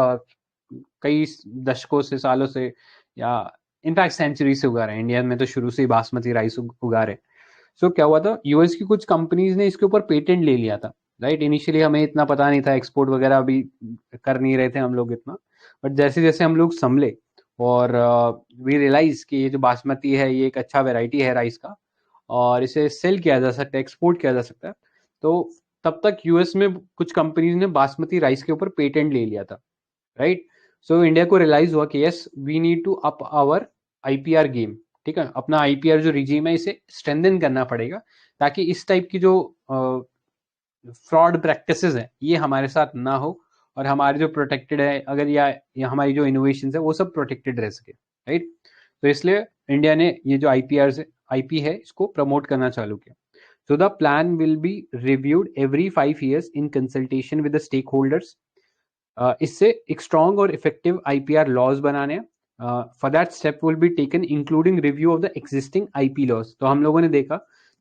कई दशकों से, सालों से, या इनफैक्ट सेंचुरी से उगा रहे हैं। इंडिया में तो शुरू से ही बासमती राइस उगा रहे हैं। सो क्या हुआ था, यूएस की कुछ कंपनीज ने इसके ऊपर पेटेंट ले लिया था, राइट। इनिशियली हमें इतना पता नहीं था, एक्सपोर्ट वगैरह अभी कर नहीं रहे थे हम लोग इतना, बट जैसे जैसे हम लोग संभले और वी रियलाइज कि ये जो बासमती है ये एक अच्छा वेराइटी है राइस का, और इसे सेल किया जा सकता है, एक्सपोर्ट किया जा सकता है। तो तब तक यूएस में कुछ कंपनीज ने बासमती राइस के ऊपर पेटेंट ले लिया था, राइट। सो इंडिया को रियलाइज हुआ कि yes we need to up our IPR game, ठीक है, अपना आईपीआर जो रिजीम है इसे स्ट्रेंथन करना पड़ेगा, ताकि इस टाइप की जो फ्रॉड प्रैक्टिसेस है ये हमारे साथ ना हो, और हमारे जो प्रोटेक्टेड है अगर या हमारी जो इनोवेशन है वो सब प्रोटेक्टेड रह सके, राइट। तो इसलिए इंडिया ने ये जो आईपी है इसको प्रमोट करना चालू किया। So the plan will be reviewed every 5 years in consultation with the stakeholders. इससे एक स्ट्रॉन्ग और इफेक्टिव आईपीआर लॉज बनाने हैं। For that step will be taken including review of the existing IP laws. तो हम लोगों ने देखा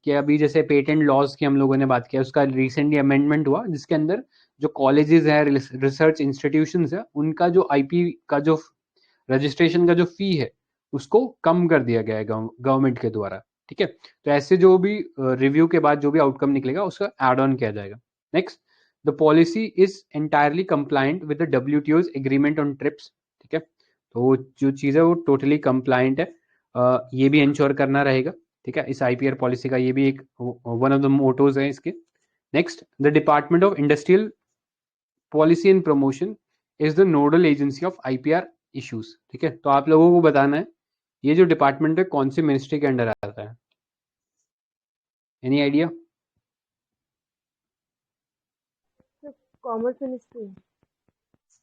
कि अभी जैसे पेटेंट लॉज की हम लोगों ने बात किया, उसका रिसेंटली अमेंडमेंट हुआ जिसके अंदर जो कॉलेजेस हैं, रिसर्च इंस्टीट्यूशंस है, उनका जो आईपी का जो रजिस्ट्रेशन का जो फी है उसको कम कर दिया गया है गवर्नमेंट के द्वारा, ठीक है। तो ऐसे जो भी रिव्यू के बाद जो भी आउटकम निकलेगा उसका एड ऑन किया जाएगा। Next, the policy is entirely compliant with the डब्ल्यूटीओज एग्रीमेंट ऑन ट्रिप्स, ठीक है। तो जो चीज़ है वो टोटली कंप्लायंट है, ये भी इंश्योर करना रहेगा, ठीक है। इस आईपीआर पॉलिसी का ये भी एक वन ऑफ द मोटोज है इसके। Next, the department of industrial policy and promotion is the nodal agency of IPR issues, ठीक है। तो आप लोगों को बताना है ये जो डिपार्टमेंट है कौन सी मिनिस्ट्री के अंडर आता है, any idea? Commerce ministry.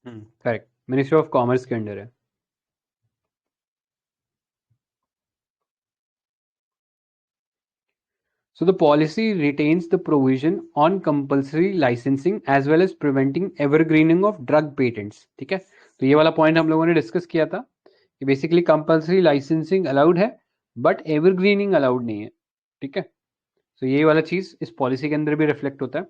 Correct, ministry of commerce के अंडर है। So the policy retains the provision on compulsory licensing as well as preventing evergreening of drug patents, ठीक है। तो ये वाला पॉइंट हम लोगों ने डिस्कस किया था कि बेसिकली कंपल्सरी लाइसेंसिंग अलाउड है बट एवरग्रीनिंग अलाउड नहीं है, ठीक है। तो ये वाला चीज इस पॉलिसी के अंदर भी रिफ्लेक्ट होता है।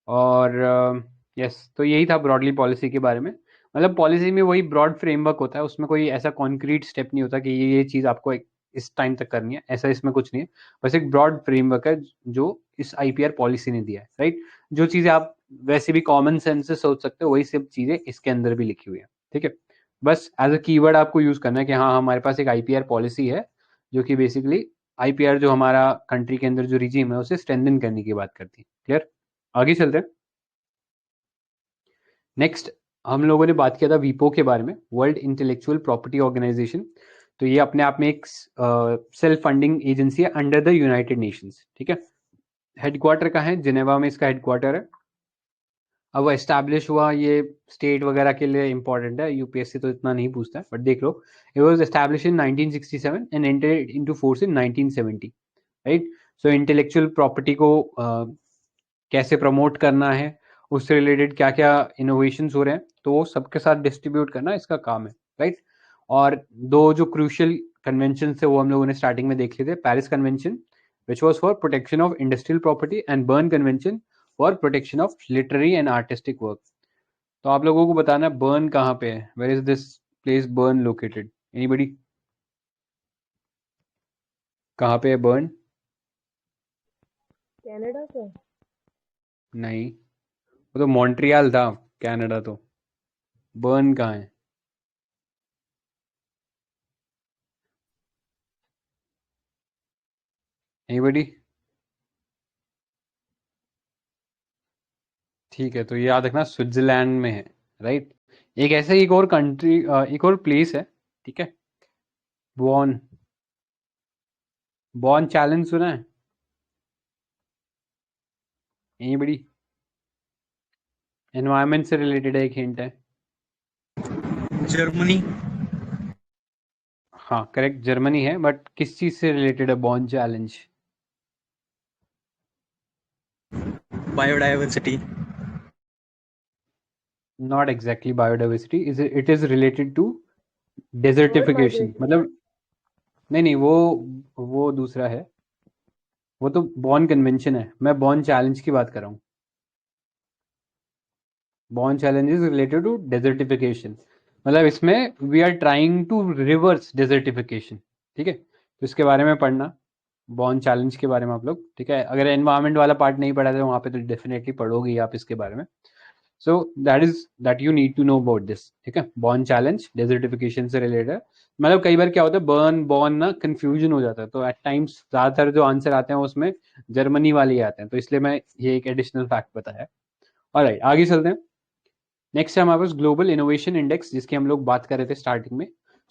और यस, तो यही था ब्रॉडली पॉलिसी के बारे में। मतलब पॉलिसी में वही ब्रॉड फ्रेमवर्क होता है, उसमें कोई ऐसा कॉन्क्रीट स्टेप नहीं होता कि ये चीज़ आपको इस टाइम तक करनी है, ऐसा इसमें कुछ नहीं है। बस एक ब्रॉड फ्रेमवर्क है जो इस आईपीआर पॉलिसी ने दिया है, राइट। जो चीज़ें आप वैसे भी कॉमन सेंस से सोच सकते हो वही सब चीज़ें इसके अंदर भी लिखी हुई है, ठीक है। बस एज अ कीवर्ड आपको यूज करना है कि हाँ हमारे पास एक आईपीआर पॉलिसी है जो कि बेसिकली आईपीआर जो हमारा कंट्री के अंदर जो रिजीम है उसे स्ट्रेंथन करने की बात करती है। क्लियर? आगे चलते हैं। नेक्स्ट, हम लोगों ने बात किया था वीपो के बारे में, वर्ल्ड इंटेलेक्चुअल प्रॉपर्टी ऑर्गेनाइजेशन। तो ये अपने आप में एक सेल्फ फंडिंग एजेंसी है अंडर द यूनाइटेड नेशंस, ठीक है। हेडक्वार्टर का है जिनेवा में, इसका हेडक्वार्टर है। अब वो एस्टैब्लिश हुआ, ये स्टेट वगैरह के लिए इंपॉर्टेंट है, यूपीएससी तो इतना नहीं पूछता है बट देख लो। It was establish in 1967 and entered into force in 1970, right. So intellectual property को कैसे प्रमोट करना है, उससे रिलेटेड क्या क्या इनोवेशंस हो रहे हैं, तो वो सबके साथ डिस्ट्रीब्यूट करना इसका काम है, राइट। और दो जो क्रूशियल कन्वेंशन थे वो हम लोगों ने स्टार्टिंग में देख लिए थे, Paris convention which was for protection of industrial property and Berne convention for protection of literary and artistic work. तो आप लोगों को बताना बर्न कहाँ पे है, where is this place Berne located, anybody? कहाँ पे है बर्न? कनाडा का। नहीं, वो तो मॉन्ट्रियल था, कनाडा तो। बर्न कहाँ है? एनीबडी? ठीक है, तो ये याद रखना स्विट्जरलैंड में है, राइट। एक ऐसे एक और कंट्री, एक और प्लेस है, ठीक है, बॉन। बॉन चैलेंज सुना है एनीबडी? एनवायरमेंट से रिलेटेड है, एक हिंट है। जर्मनी। हाँ करेक्ट, जर्मनी है, बट किस चीज से रिलेटेड है Bonn challenge? Biodiversity. Not exactly biodiversity, it is related to bird desertification, migration. मतलब नहीं नहीं, वो दूसरा है। वो तो बॉन कन्वेंशन है, मैं बॉन चैलेंज की बात कर रहा हूँ। Bonn challenges related to desertification, मतलब इसमें we are trying to reverse desertification, ठीक है। तो इसके बारे में पढ़ना, बॉर्न चैलेंज के बारे में आप लोग, ठीक है। अगर एनवायरमेंट वाला पार्ट नहीं पढ़ा तो वहाँ पे तो डेफिनेटली पढ़ोगे आप इसके बारे में। So that you need to know about this, ठीक है। बॉर्न चैलेंज डेजर्टिफिकेशन से रिलेटेड, मतलब कई बार क्या होता है बर्न बॉर्न ना कंफ्यूजन हो जाता है, तो एट टाइम्स ज्यादातर जो आंसर आते हैं उसमें जर्मनी वाले ही आते हैं, तो इसलिए मैं ये एक एडिशनल फैक्ट बताया। ऑलराइट, आगे चलते हैं। नेक्स्ट है हमारे पास ग्लोबल इनोवेशन इंडेक्स, जिसकी हम लोग बात कर रहे थे स्टार्टिंग में।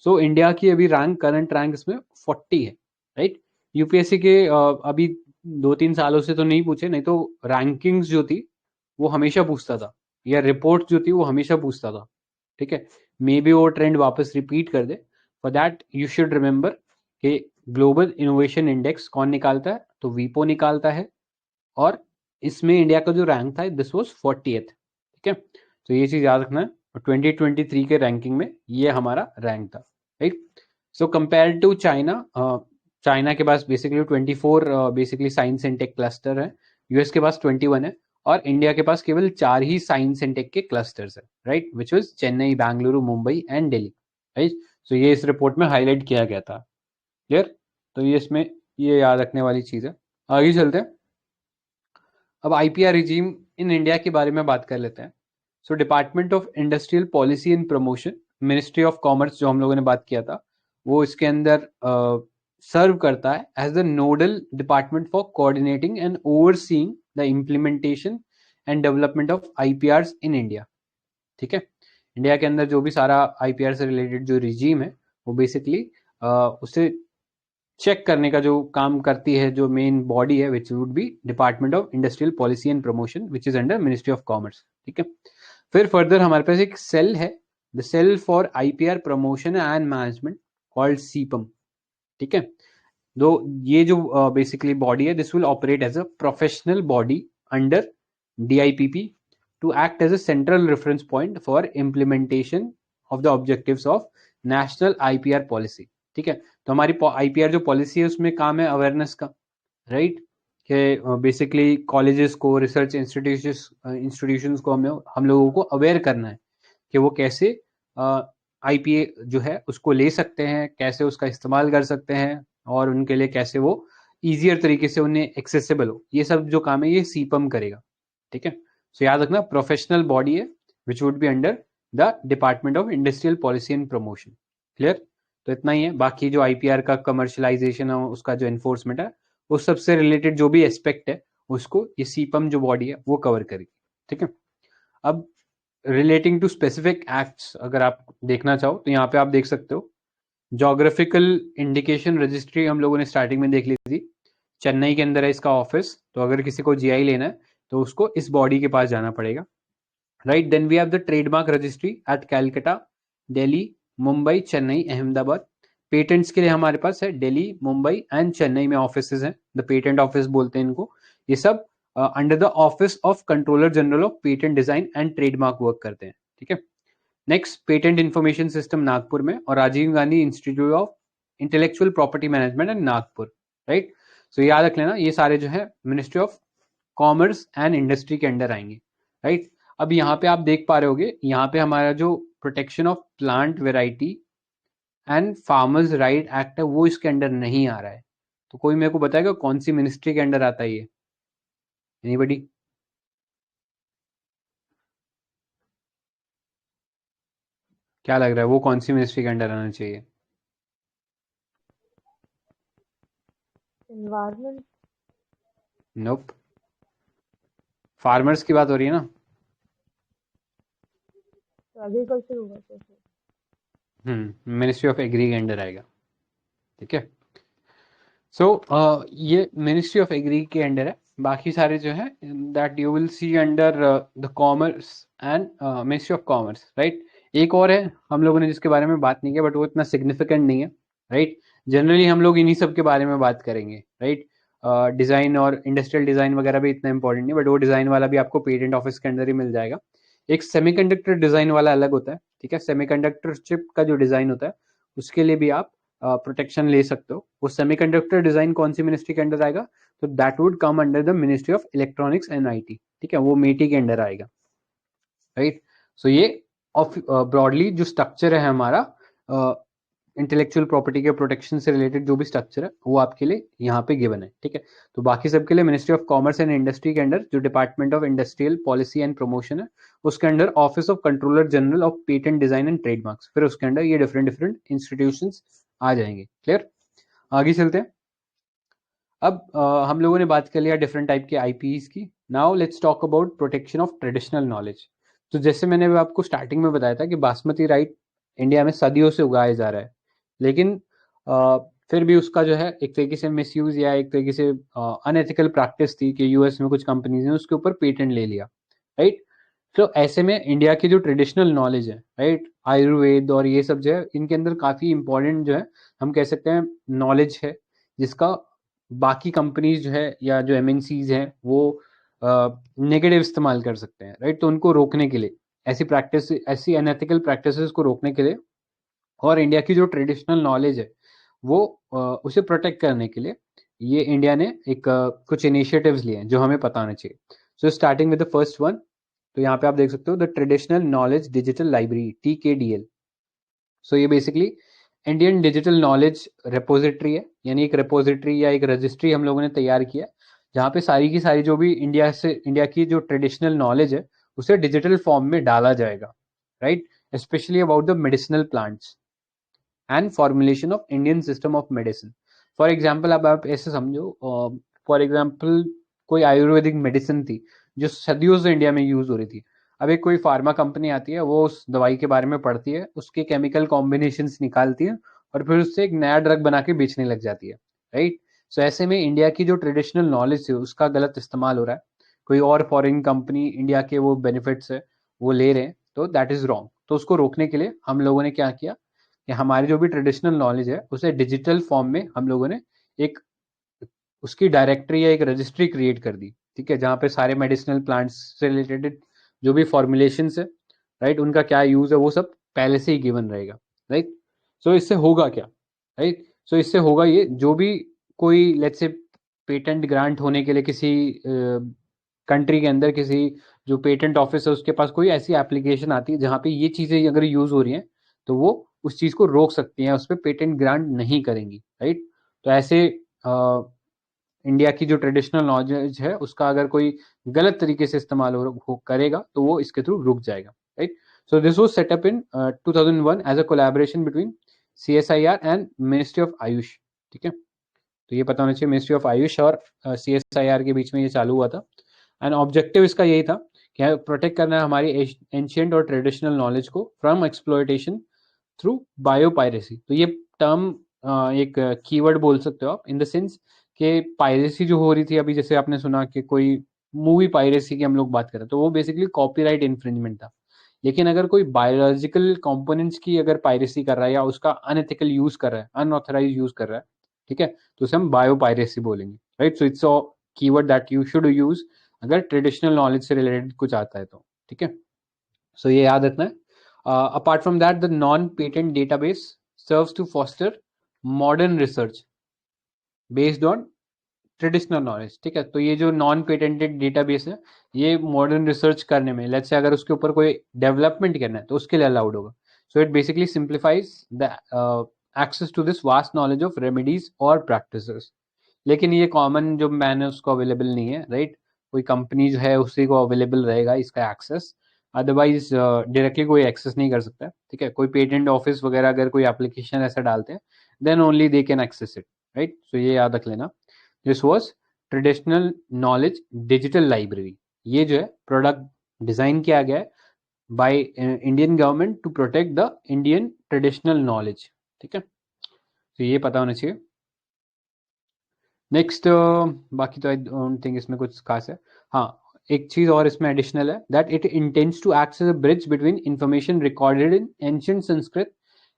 सो इंडिया की अभी रैंक, करंट रैंक इसमें 40 है, राइट। यूपीएससी के अभी 2-3 सालों से तो नहीं पूछे, नहीं तो रैंकिंग्स जो थी वो हमेशा पूछता था, या रिपोर्ट जो थी वो हमेशा पूछता था, ठीक है। मे बी वो ट्रेंड वापस रिपीट कर दे। For that you should remember कि ग्लोबल इनोवेशन इंडेक्स कौन निकालता है, तो वीपो निकालता है, और इसमें इंडिया का जो रैंक था दिस वाज 40th, ठीक है। तो ये चीज याद रखना है, 2023 के रैंकिंग में ये हमारा रैंक था, right. So compare to China, China के पास basically 24 basically science and tech cluster है, यूएस के पास 21 है, और इंडिया के पास केवल 4 ही साइंस एंड टेक के क्लस्टर्स है, right, which was Chennai, Bengaluru, Mumbai and Delhi, right. So ये इस रिपोर्ट में हाईलाइट किया गया था, क्लियर। तो ये इसमें ये याद रखने वाली चीज है। आगे चलते हैं, अब आईपीआर रिजीम इन इंडिया के बारे में बात कर लेते हैं। So department of industrial policy and promotion, ministry of commerce जो हम लोगों ने बात किया था, वो इसके अंदर सर्व करता है as the nodal department for coordinating and overseeing the implementation and development of IPR in India, ठीक है। इंडिया के अंदर जो भी सारा आईपीआर से रिलेटेड जो रिजीम है वो बेसिकली उसे चेक करने का जो काम करती है, जो मेन बॉडी है, which would be department of industrial policy and promotion, which is under ministry of commerce, ठीक है। फिर फर्दर हमारे पास एक सेल है, the cell for IPR promotion and management, called CIPAM, ठीक है। दो ये जो बेसिकली बॉडी है, this will operate as a professional body under DIPP to act as a central reference point for implementation of the objectives of national IPR policy, ठीक है। तो हमारी आईपीआर जो पॉलिसी है उसमें काम है अवेयरनेस का, राइट, कि बेसिकली कॉलेजेस को, रिसर्च इंस्टीट्यूशंस को हम लोगों को अवेयर करना है कि वो कैसे आईपीए जो है उसको ले सकते हैं, कैसे उसका इस्तेमाल कर सकते हैं, और उनके लिए कैसे वो ईजियर तरीके से उन्हें एक्सेसिबल हो, ये सब जो काम है ये सीपम करेगा, ठीक है। सो याद रखना, प्रोफेशनल बॉडी है which would be under the department of industrial policy and promotion, clear. तो इतना ही है, बाकी जो आईपीआर का कमर्शलाइजेशन है, उसका जो एनफोर्समेंट है, उस सबसे रिलेटेड जो भी एस्पेक्ट है उसको ये सीपम जो बॉडी है वो कवर करेगी, ठीक है। अब रिलेटिंग टू स्पेसिफिक एक्ट्स अगर आप देखना चाहो तो यहाँ पे आप देख सकते हो, जोग्राफिकल इंडिकेशन रजिस्ट्री हम लोगों ने स्टार्टिंग में देख ली थी, चेन्नई के अंदर है इसका ऑफिस, तो अगर किसी को जीआई लेना है तो उसको इस बॉडी के पास जाना पड़ेगा, right. Then we have the trademark registry at Calcutta, Delhi, Mumbai, Chennai, Ahmedabad. Patents के लिए हमारे पास है दिल्ली, मुंबई एंड चेन्नई में ऑफिसेज हैं, द पेटेंट ऑफिस बोलते हैं इनको। ये सब under the office of controller general of patent design and trademark work करते हैं, ठीक है। Next, patent information system Nagpur में, और Rajiv Gandhi institute of intellectual property management and Nagpur, right. So याद रख लेना, ये सारे जो है ministry of commerce and industry के अंडर आएंगे, राइट। अब यहाँ पे आप देख पा रहे होगे, यहाँ पे हमारा जो protection of plant variety and farmers right act है वो इसके अंडर नहीं आ रहा है, तो कोई मेरे को बताएगा कौन सी मिनिस्ट्री के अंडर आता है ये, एनीबडी? क्या लग रहा है वो कौन सी मिनिस्ट्री के अंडर आना चाहिए? एनवायरमेंट। नोप, फार्मर्स की बात हो रही है ना। तो एग्रीकल्चर होगा तो फिर मिनिस्ट्री ऑफ एग्री के अंडर आएगा, ठीक है। सो ये मिनिस्ट्री ऑफ एग्री के अंडर है, बाकी सारे जो है that you will see under the commerce and ministry of commerce, right. एक और है हम लोगों ने जिसके बारे में बात नहीं किया, बट वो इतना सिग्निफिकेंट नहीं है, राइट। जनरली हम लोग इन्हीं सब के बारे में बात करेंगे, राइट। डिजाइन और इंडस्ट्रियल डिजाइन वगैरह भी इतना इंपॉर्टेंट नहीं, बट वो डिजाइन वाला भी आपको पेटेंट ऑफिस के अंदर ही मिल जाएगा। एक सेमीकंडक्टर डिजाइन वाला अलग होता है, ठीक है। सेमीकंडक्टर चिप का जो डिजाइन होता है उसके लिए भी आप प्रोटेक्शन ले सकते हो। वो सेमीकंडक्टर डिजाइन कौन सी मिनिस्ट्री के अंडर आएगा, तो that would come under the ministry of electronics and IT, ठीक है, वो मेटी के अंडर आएगा। राइट। सो ये ब्रॉडली जो स्ट्रक्चर है हमारा इंटेलेक्चुअल प्रॉपर्टी के प्रोटेक्शन से रिलेटेड जो भी स्ट्रक्चर है वो आपके लिए यहाँ पे गिवन है, ठीक है। तो बाकी सबके लिए ministry of commerce and industry के अंडर जो department of industrial policy and promotion है उसके under office of controller general of patent design and trademarks, फिर उसके अंडर ये डिफरेंट डिफरेंट इंस्टीट्यूशंस आ जाएंगे। क्लियर, आगे चलते हैं। अब हम लोगों ने बात कर लिया डिफरेंट टाइप के आईपीज की। Now let's talk about protection of traditional knowledge. तो जैसे मैंने आपको स्टार्टिंग में बताया था कि बासमती राइस इंडिया में सदियों से उगाया जा रहा है, लेकिन फिर भी उसका जो है एक तरीके से मिसयूज या एक तरीके से अनएथिकल प्रैक्टिस थी कि यूएस में कुछ कंपनीज ने उसके ऊपर पेटेंट ले लिया, राइट। तो ऐसे में इंडिया की जो ट्रेडिशनल नॉलेज है, राइट, आयुर्वेद और ये सब जो है इनके अंदर काफी इंपॉर्टेंट जो है हम कह सकते हैं नॉलेज है, जिसका बाकी कंपनीज जो है या जो एमएनसीज हैं वो नेगेटिव इस्तेमाल कर सकते हैं, राइट। तो उनको रोकने के लिए ऐसी अनएथिकल प्रैक्टिसेस को रोकने के लिए और इंडिया की जो ट्रेडिशनल नॉलेज है वो उसे प्रोटेक्ट करने के लिए ये इंडिया ने एक कुछ इनिशिएटिव्स लिए हैं जो हमें पता होना चाहिए। So starting with the first one, तो यहाँ पे आप देख सकते हो the traditional knowledge digital library TKDL। सो ये basically Indian digital knowledge repository है, यानी एक रेपोजिटरी या एक रजिस्ट्री हम लोगों ने तैयार किया जहाँ पे सारी की सारी जो भी इंडिया की जो ट्रेडिशनल नॉलेज है उसे डिजिटल फॉर्म में डाला जाएगा, right, specially about the medicinal plants and formulation of Indian system of medicine. For example अब आप ऐसे समझो, फॉर एग्जाम्पल कोई आयुर्वेदिक मेडिसिन थी जो सदियों से इंडिया में यूज हो रही थी। अब एक कोई फार्मा कंपनी आती है, वो उस दवाई के बारे में पढ़ती है, उसके केमिकल कॉम्बिनेशन निकालती है और फिर उससे एक नया ड्रग बना के बेचने लग जाती है, राइट। सो ऐसे में इंडिया की जो ट्रेडिशनल नॉलेज है उसका गलत इस्तेमाल हो रहा है, कोई और फॉरेन कंपनी इंडिया के वो बेनिफिट्स है वो ले रहे हैं, तो दैट इज रॉन्ग। तो उसको रोकने के लिए हम लोगों ने क्या किया कि हमारी जो भी ट्रेडिशनल नॉलेज है उसे डिजिटल फॉर्म में हम लोगों ने एक उसकी डायरेक्टरी या एक रजिस्ट्री क्रिएट कर दी, ठीक है, जहाँ पे सारे मेडिसिनल प्लांट्स से रिलेटेड जो भी फॉर्मुलेशन है, राइट, उनका क्या यूज है वो सब पहले से ही गिवन रहेगा, राइट। सो इससे होगा क्या, राइट, सो इससे होगा ये जो भी कोई लेट्स से पेटेंट ग्रांट होने के लिए किसी कंट्री के अंदर किसी जो पेटेंट ऑफिस है उसके पास कोई ऐसी एप्लीकेशन आती है जहाँ पे ये चीजें अगर यूज हो रही हैं तो वो उस चीज को रोक सकती हैं, उस पर पेटेंट ग्रांट नहीं करेंगी, राइट। तो ऐसे इंडिया की जो ट्रेडिशनल नॉलेज है उसका अगर कोई गलत तरीके से इस्तेमाल करेगा तो वो इसके थ्रू रुक जाएगा, right. So this was set up in 2001 as a collaboration between CSIR and ministry of AYUSH, ठीक है। तो ये पता होना चाहिए मिनिस्ट्री ऑफ आयुष और CSIR के बीच में ये चालू हुआ था। एंड ऑब्जेक्टिव इसका यही था कि प्रोटेक्ट करना है हमारी एंशियंट और ट्रेडिशनल नॉलेज को फ्रॉम एक्सप्लॉयटेशन थ्रू बायोपायरेसी। तो ये टर्म एक कीवर्ड बोल सकते हो आप, इन द सेंस कि पायरेसी जो हो रही थी अभी, जैसे आपने सुना कि कोई मूवी पायरेसी की हम लोग बात करें तो वो बेसिकली कॉपीराइट इन्फ्रिंजमेंट था। लेकिन अगर कोई बायोलॉजिकल कंपोनेंट्स की अगर पायरेसी कर रहा है या उसका अनएथिकल यूज कर रहा है, अनऑथराइज यूज कर रहा है, ठीक है, तो उसे हम बायोपायरेसी बोलेंगे, right. So it's a keyword that you should use अगर ट्रेडिशनल नॉलेज से रिलेटेड कुछ आता है तो, ठीक है। सो ये याद रखना है। Apart from that the non patent database serves to foster modern research based on traditional knowledge, ठीक है। तो ये जो नॉन पेटेंटेड डेटाबेस है ये मॉडर्न रिसर्च करने में, लेट्स से अगर उसके ऊपर कोई डेवलपमेंट करना है तो उसके लिए अलाउड होगा। So it basically simplifies the access to this vast knowledge of remedies और प्रैक्टिसेस। लेकिन ये कॉमन जो मैन है उसको अवेलेबल नहीं है, राइट। कोई कंपनी जो है उसी को अवेलेबल रहेगा इसका एक्सेस, अदरवाइज डायरेक्टली कोई एक्सेस नहीं कर सकता है, ठीक है। कोई पेटेंट ऑफिस वगैरह अगर कोई एप्लीकेशन ऐसा डालते हैं then only they can access it, right. So ये याद रख लेना। This was traditional knowledge digital library. ये जो है प्रोडक्ट डिजाइन किया गया है by Indian government to protect the Indian traditional knowledge, ठीक है। तो ये पता होना चाहिए। नेक्स्ट बाकी तो आई डोंट थिंक इसमें कुछ खास है। हाँ, एक चीज और इसमें एडिशनल है that it intends to act as a bridge between information recorded in ancient Sanskrit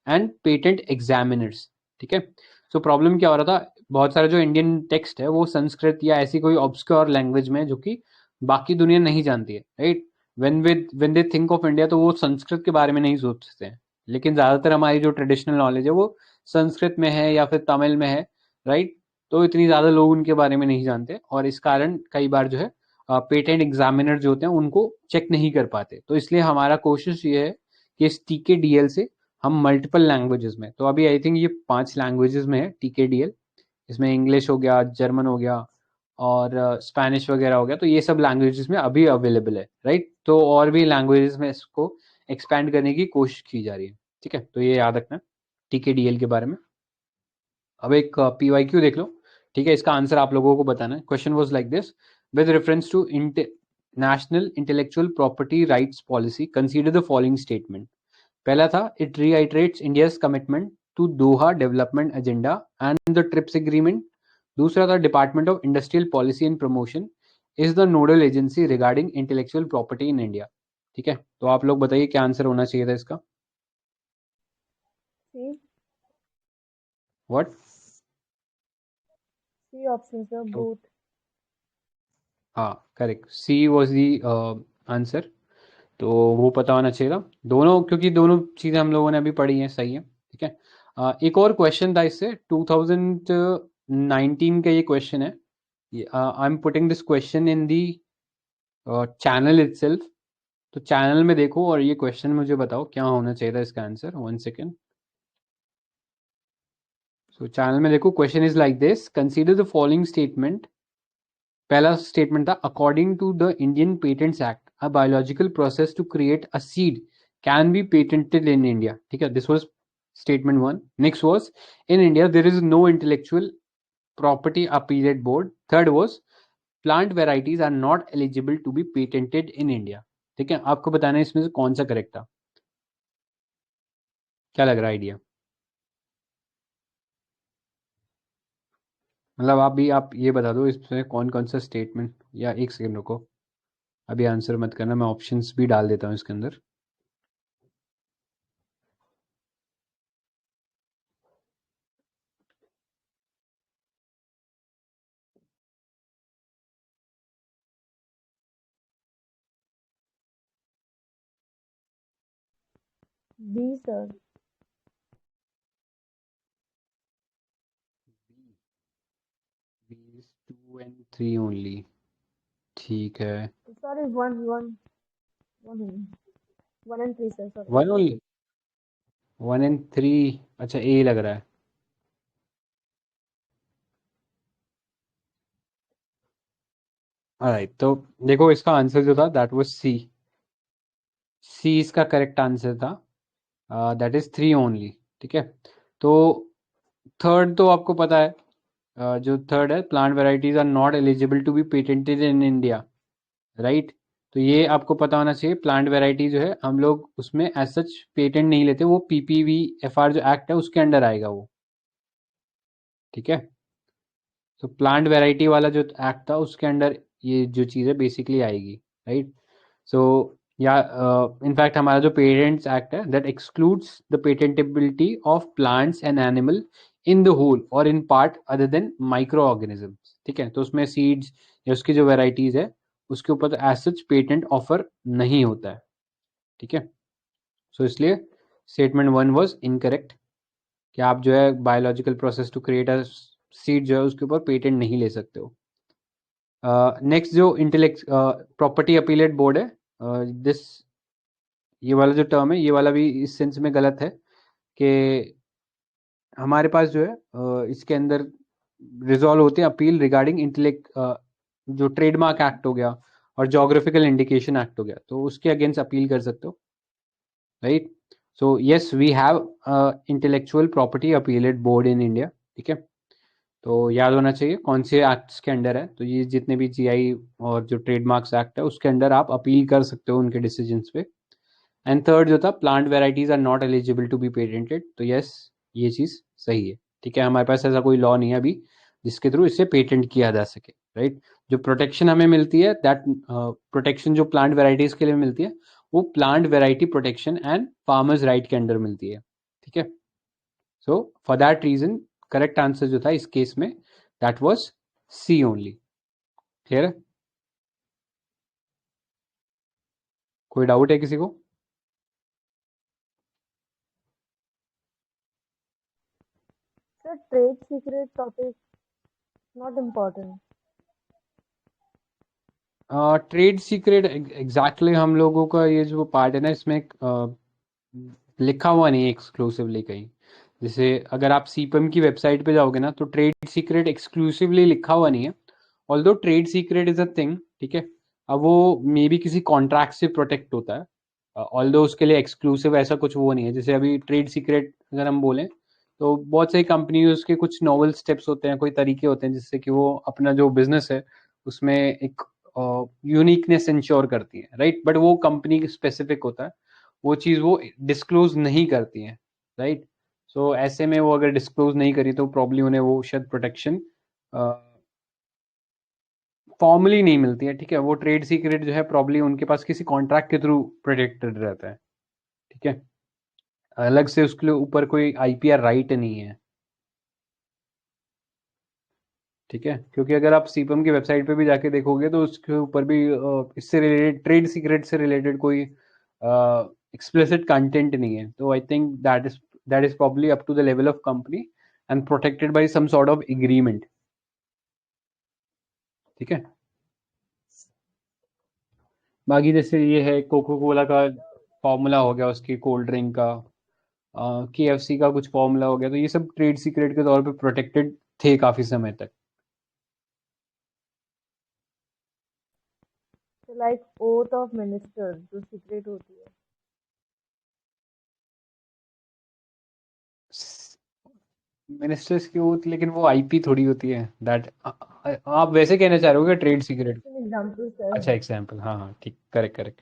and patent examiners, ठीक है। सो प्रॉब्लम क्या हो रहा था, बहुत सारे जो इंडियन टेक्स्ट है वो संस्कृत या ऐसी कोई ऑब्सक्योर लैंग्वेज में जो कि बाकी दुनिया नहीं जानती है, right. When they think of India तो वो संस्कृत के बारे में नहीं सोचते हैं, लेकिन ज्यादातर हमारी जो ट्रेडिशनल नॉलेज है वो संस्कृत में है या फिर तमिल में है, राइट। तो इतनी ज्यादा लोग उनके बारे में नहीं जानते और इस कारण कई बार जो है पेटेंट एग्जामिनर जो होते हैं उनको चेक नहीं कर पाते। तो इसलिए हमारा कोशिश ये है कि इस TKDL से हम मल्टीपल लैंग्वेजेस में, तो अभी आई थिंक ये 5 लैंग्वेजेस में है TKDL, इसमें इंग्लिश हो गया, जर्मन हो गया और स्पेनिश वगैरह हो गया, तो ये सब लैंग्वेजेस में अभी अवेलेबल है, राइट। तो और भी लैंग्वेजेस में इसको एक्सपैंड करने की कोशिश की जा रही है, ठीक है। तो ये याद रखना TKDL के बारे में। अब एक PYQ देख लो, ठीक है, इसका आंसर आप लोगों को बताना है। Question was like this, with reference to national intellectual property rights policy consider the following statement. पहला था, it reiterates India's commitment to Doha development agenda and the TRIPS agreement. दूसरा था, department of industrial policy and promotion is the nodal agency regarding intellectual property in India. ठीक है, तो आप लोग बताइए क्या आंसर होना चाहिए था इसका। C. What? C option sir, both. हाँ correct, C was the answer. तो वो पता होना चाहिए था दोनों, क्योंकि दोनों चीज़ें हम लोगों ने अभी पढ़ी हैं, सही है, ठीक है। एक और क्वेश्चन था इससे, 2019 का ये क्वेश्चन है। I am putting this question in the channel itself. तो चैनल में देखो और ये क्वेश्चन मुझे बताओ क्या होना चाहिए था इसका आंसर। 1 सेकेंड। सो चैनल में देखो, question is like this, consider the following statement. पहला स्टेटमेंट था, according to the Indian patents act a biological process to create a seed can be patented in India. ठीक है, this was statement 1। Next was, in India there is no intellectual property appellate board. Third was, plant varieties are not eligible to be patented in India. ठीक है, आपको बताना है इसमें से कौन सा करेक्ट था। क्या लग रहा है आइडिया? मतलब आप ये बता दो इसमें कौन कौन सा स्टेटमेंट, या एक सेकंड रुको, अभी आंसर मत करना, मैं ऑप्शंस भी डाल देता हूँ इसके अंदर। B sir. These 2 and 3 only। ठीक है, sorry, one one one one and three sir, sorry. 1 only, 1 and 3। अच्छा, ए लग रहा है। ऑलराइट, तो देखो इसका आंसर जो था दैट वाज सी। सी इसका करेक्ट आंसर था, दैट इज 3 ओनली। ठीक है, तो थर्ड तो आपको पता है, जो थर्ड है, plant varieties are not eligible to be patented in India, right. तो ये आपको पता होना चाहिए, प्लांट वेराइटी जो है हम लोग उसमें एज सच पेटेंट नहीं लेते, वो PPVFR जो एक्ट है उसके अंडर आएगा वो। ठीक है, तो प्लांट वेराइटी वाला जो एक्ट था उसके अंडर ये जो चीज़ है बेसिकली आएगी, राइट। सो या इनफैक्ट हमारा जो पेटेंट्स एक्ट है that excludes the patentability of plants and animal in the whole or in part other than micro organisms. ठीक है, तो उसमें सीड्स या उसकी जो वेराइटीज है उसके ऊपर तो एज सच पेटेंट ऑफर नहीं होता है। ठीक है, सो इसलिए स्टेटमेंट 1 वाज इनकरेक्ट, कि आप जो है biological process to create a seed जो है उसके ऊपर पेटेंट नहीं ले सकते हो। नेक्स्ट जो इंटेलेक्ट प्रॉपर्टी अपीलेट बोर्ड है, दिस ये वाला जो टर्म है ये वाला भी इस सेंस में गलत है कि हमारे पास जो है इसके अंदर रिजॉल्व होते हैं अपील रिगार्डिंग इंटेलेक्ट, जो ट्रेडमार्क एक्ट हो गया और जोग्राफिकल इंडिकेशन एक्ट हो गया, तो उसके अगेंस्ट अपील कर सकते हो, right. So yes we have intellectual property appellate board in India. ठीक है, तो याद होना चाहिए कौन से एक्ट्स के अंडर है, तो ये जितने भी GI और जो ट्रेडमार्क्स एक्ट है उसके अंडर आप अपील कर सकते हो उनके डिसीजंस पे। एंड थर्ड जो था, plant varieties are not eligible to be patented, तो यस ये चीज़ सही है। ठीक है, हमारे पास ऐसा कोई लॉ नहीं है अभी जिसके थ्रू इसे पेटेंट किया जा सके, राइट। जो प्रोटेक्शन हमें मिलती है दैट प्रोटेक्शन जो प्लांट वेराइटीज के लिए मिलती है वो plant variety protection and farmers right के अंडर मिलती है। ठीक है, so for that reason correct answer जो था इस केस में that was C only. Clear है? कोई डाउट है किसी को? Sir, trade secret topic not important. Trade secret exactly हम लोगों का ये जो पार्ट है ना, इसमें लिखा हुआ नहीं है एक्सक्लूसिवली कहीं। जैसे अगर आप सीपम की वेबसाइट पे जाओगे ना, तो ट्रेड सीक्रेट एक्सक्लूसिवली लिखा हुआ नहीं है। Although trade secret is a thing, ठीक है। अब वो मे बी किसी कॉन्ट्रैक्ट से प्रोटेक्ट होता है, ऑल्दो उसके लिए एक्सक्लूसिव ऐसा कुछ वो नहीं है। जैसे अभी ट्रेड सीक्रेट अगर हम बोलें, तो बहुत सारी कंपनीज के कुछ नोवल स्टेप्स होते हैं, कोई तरीके होते हैं जिससे कि वो अपना जो बिजनेस है उसमें एक यूनिकनेस इंश्योर करती है, राइट। बट वो कंपनी स्पेसिफिक होता है, वो चीज़ वो डिस्क्लोज नहीं करती है, राइट। सो ऐसे में वो अगर डिस्क्लोज नहीं करी तो प्रॉब्ली उन्हें वो शायद प्रोटेक्शन फॉर्मली नहीं मिलती है, ठीक है। वो ट्रेड सीक्रेट जो है प्रॉब्ली उनके पास किसी कॉन्ट्रैक्ट के थ्रू प्रोटेक्टेड रहता है, ठीक है। अलग से उसके ऊपर कोई आईपीआर राइट नहीं है, ठीक है। क्योंकि अगर आप सीपम की वेबसाइट पे भी जाके देखोगे तो उसके ऊपर भी इससे रिलेटेड ट्रेड सीक्रेट से रिलेटेड कोई एक्सप्लिसिट कंटेंट नहीं है। तो I think that is probably up to the level of company and protected by some sort of agreement, ठीक है। बाकी जैसे ये है कोको कोला का फॉर्मूला हो गया, उसकी कोल्ड ड्रिंक का, केएफसी का कुछ फॉर्मूला हो गया, तो ये सब ट्रेड सीक्रेट के तौर पे प्रोटेक्टेड थे काफी समय तक। तो लाइक ओथ ऑफ मिनिस्टर जो सीक्रेट होती है। मिनिस्टर्स की ओथ, लेकिन वो आईपी थोड़ी होती है दैट। आप वैसे कहना चाह रहे हो क्या trade secret? Just an example sir. अच्छा, एग्जाम्पल, हाँ हाँ, ठीक, करेक्ट करेक्ट।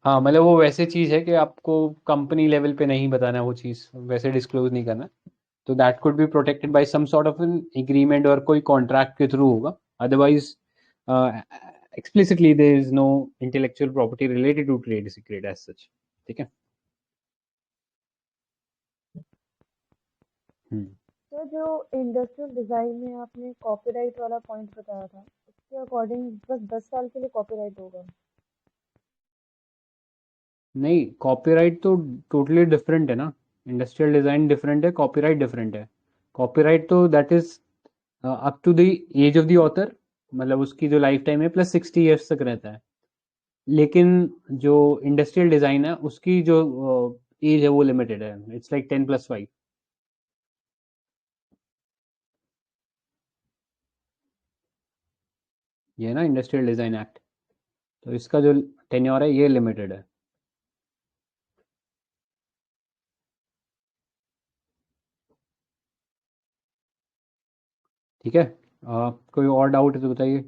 हाँ, मतलब वो वैसे चीज है कि आपको कंपनी लेवल पे नहीं बताना, वो चीज वैसे डिस्क्लोज नहीं करना। तो that could be protected by some sort of an agreement और कोई कॉन्ट्रैक्ट के थ्रू होगा। Otherwise explicitly there is no intellectual property related to trade secret as such, ठीक है। हम्म। तो जो इंडस्ट्रियल डिजाइन में आपने कॉपीराइट वाला पॉइंट बताया था, उसके अकॉर्डिंग बस 10 साल के लिए कॉपीराइट होगा। नहीं, कॉपीराइट तो टोटली डिफरेंट है ना। इंडस्ट्रियल डिजाइन डिफरेंट है, कॉपीराइट डिफरेंट है। कॉपीराइट तो that is up to the age of the author, मतलब उसकी जो लाइफ टाइम है प्लस 60 ईयर्स तक रहता है। लेकिन जो इंडस्ट्रियल डिजाइन है उसकी जो एज है वो लिमिटेड है, इट्स लाइक 10+5। ये है ना इंडस्ट्रियल डिजाइन एक्ट, तो इसका जो टेन्योर है ये लिमिटेड है, ठीक है। कोई और डाउट है तो बताइए।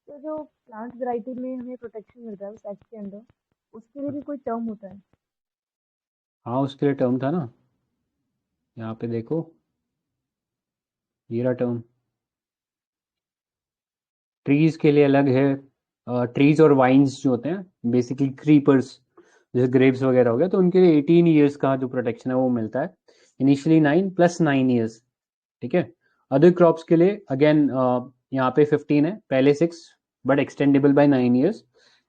तो जो प्लांट वैरायटी में हमें प्रोटेक्शन मिलता है उस एक्ट के अंदर, उसके लिए भी कोई टर्म होता है? हाँ, उसके लिए टर्म था ना, यहाँ पे देखो, ये रहा टर्म। ट्रीज के लिए अलग है। ट्रीज और वाइन्स जो होते हैं बेसिकली क्रीपर्स, जैसे ग्रेप्स वगैरह हो गया, तो उनके लिए 18 ईयर्स का जो प्रोटेक्शन है वो मिलता है। इनिशियली 9 + 9 ईयर्स, ठीक है। अदर क्रॉप्स के लिए अगेन यहाँ पे 15 है, पहले 6, but extendable by 9 years.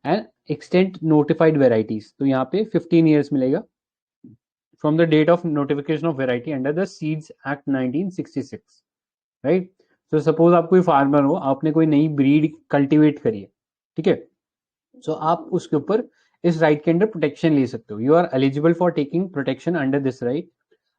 And extent notified varieties, तो यहाँ पे 15 ईयर्स मिलेगा from the date of notification of variety under the seeds act 1966, right. तो सपोज आप कोई फार्मर हो, आपने कोई नई ब्रीड कल्टीवेट करी है, ठीक है। सो आप उसके ऊपर इस राइट के अंडर प्रोटेक्शन ले सकते हो, you are eligible for taking protection under this right.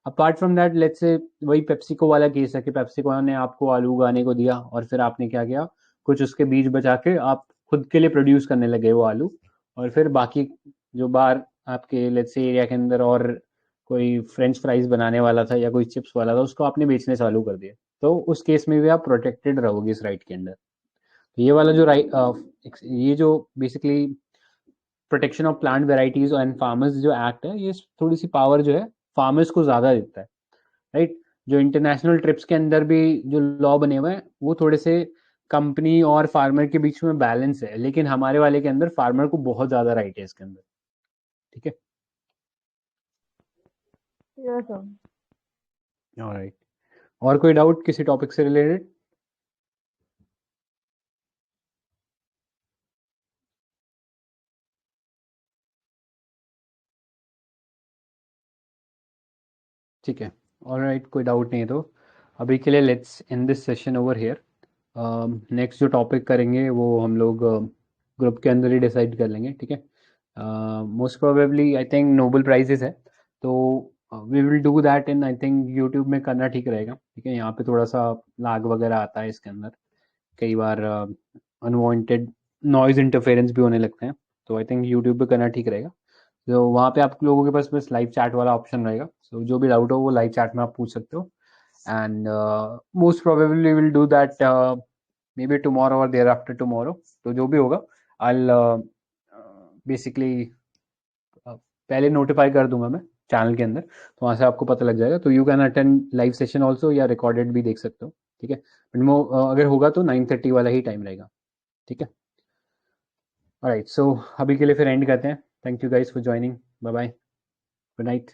Apart from that, let's say वही पेप्सिको वाला केस है कि पेप्सिको ने आपको आलू उगाने को दिया और फिर आपने क्या किया, कुछ उसके बीज बचा के आप खुद के लिए प्रोड्यूस करने लगे वो आलू, और फिर बाकी जो बाहर आपके लेट्स से एरिया के अंदर और कोई फ्रेंच फ्राइज बनाने वाला था या कोई चिप्स वाला था, उसको आपने बेचने चालू कर दिया, तो उस केस में भी आप प्रोटेक्टेड रहोगे इस राइट के अंडर। तो ये वाला जो राइट, ये जो basically protection of plant varieties and farmers जो एक्ट है, ये थोड़ी सी पावर जो है फार्मर्स को ज्यादा देता है, राइट। जो इंटरनेशनल ट्रिप्स के अंदर भी जो लॉ बने हुए हैं वो थोड़े से कंपनी और फार्मर के बीच में बैलेंस है, लेकिन हमारे वाले के अंदर फार्मर को बहुत ज्यादा राइट है इसके अंदर, ठीक है। Yes sir. ऑलराइट, और कोई डाउट किसी टॉपिक से रिलेटेड? ठीक है, ऑलराइट, कोई डाउट नहीं है तो अभी के लिए let's in this session over here. Next जो टॉपिक करेंगे वो हम लोग ग्रुप के अंदर ही डिसाइड कर लेंगे, ठीक है। Most probably I think Nobel prizes है, तो we will do that in, I think YouTube में करना ठीक रहेगा, ठीक है। यहाँ पे थोड़ा सा लाग वगैरह आता है इसके अंदर, कई बार अनवांटेड नॉइज इंटरफेरेंस भी होने लगते हैं, तो आई थिंक यूट्यूब पे करना ठीक रहेगा। तो वहाँ पे आप लोगों के पास बस लाइव चैट वाला ऑप्शन रहेगा, सो जो भी डाउट हो वो लाइव चैट में आप पूछ सकते हो। And most probably will do that may be tomorrow और देयर आफ्टर टुमारो, तो जो भी होगा आई बेसिकली पहले नोटिफाई कर दूंगा मैं चैनल के अंदर, तो वहाँ से आपको पता लग जाएगा। तो you can attend live session also, या रिकॉर्डेड भी देख सकते हो, ठीक है। बट अगर होगा तो 9:30 वाला ही टाइम रहेगा, ठीक है। ऑलराइट, सो अभी के लिए फिर एंड करते हैं। Thank you guys for joining, bye bye, good night.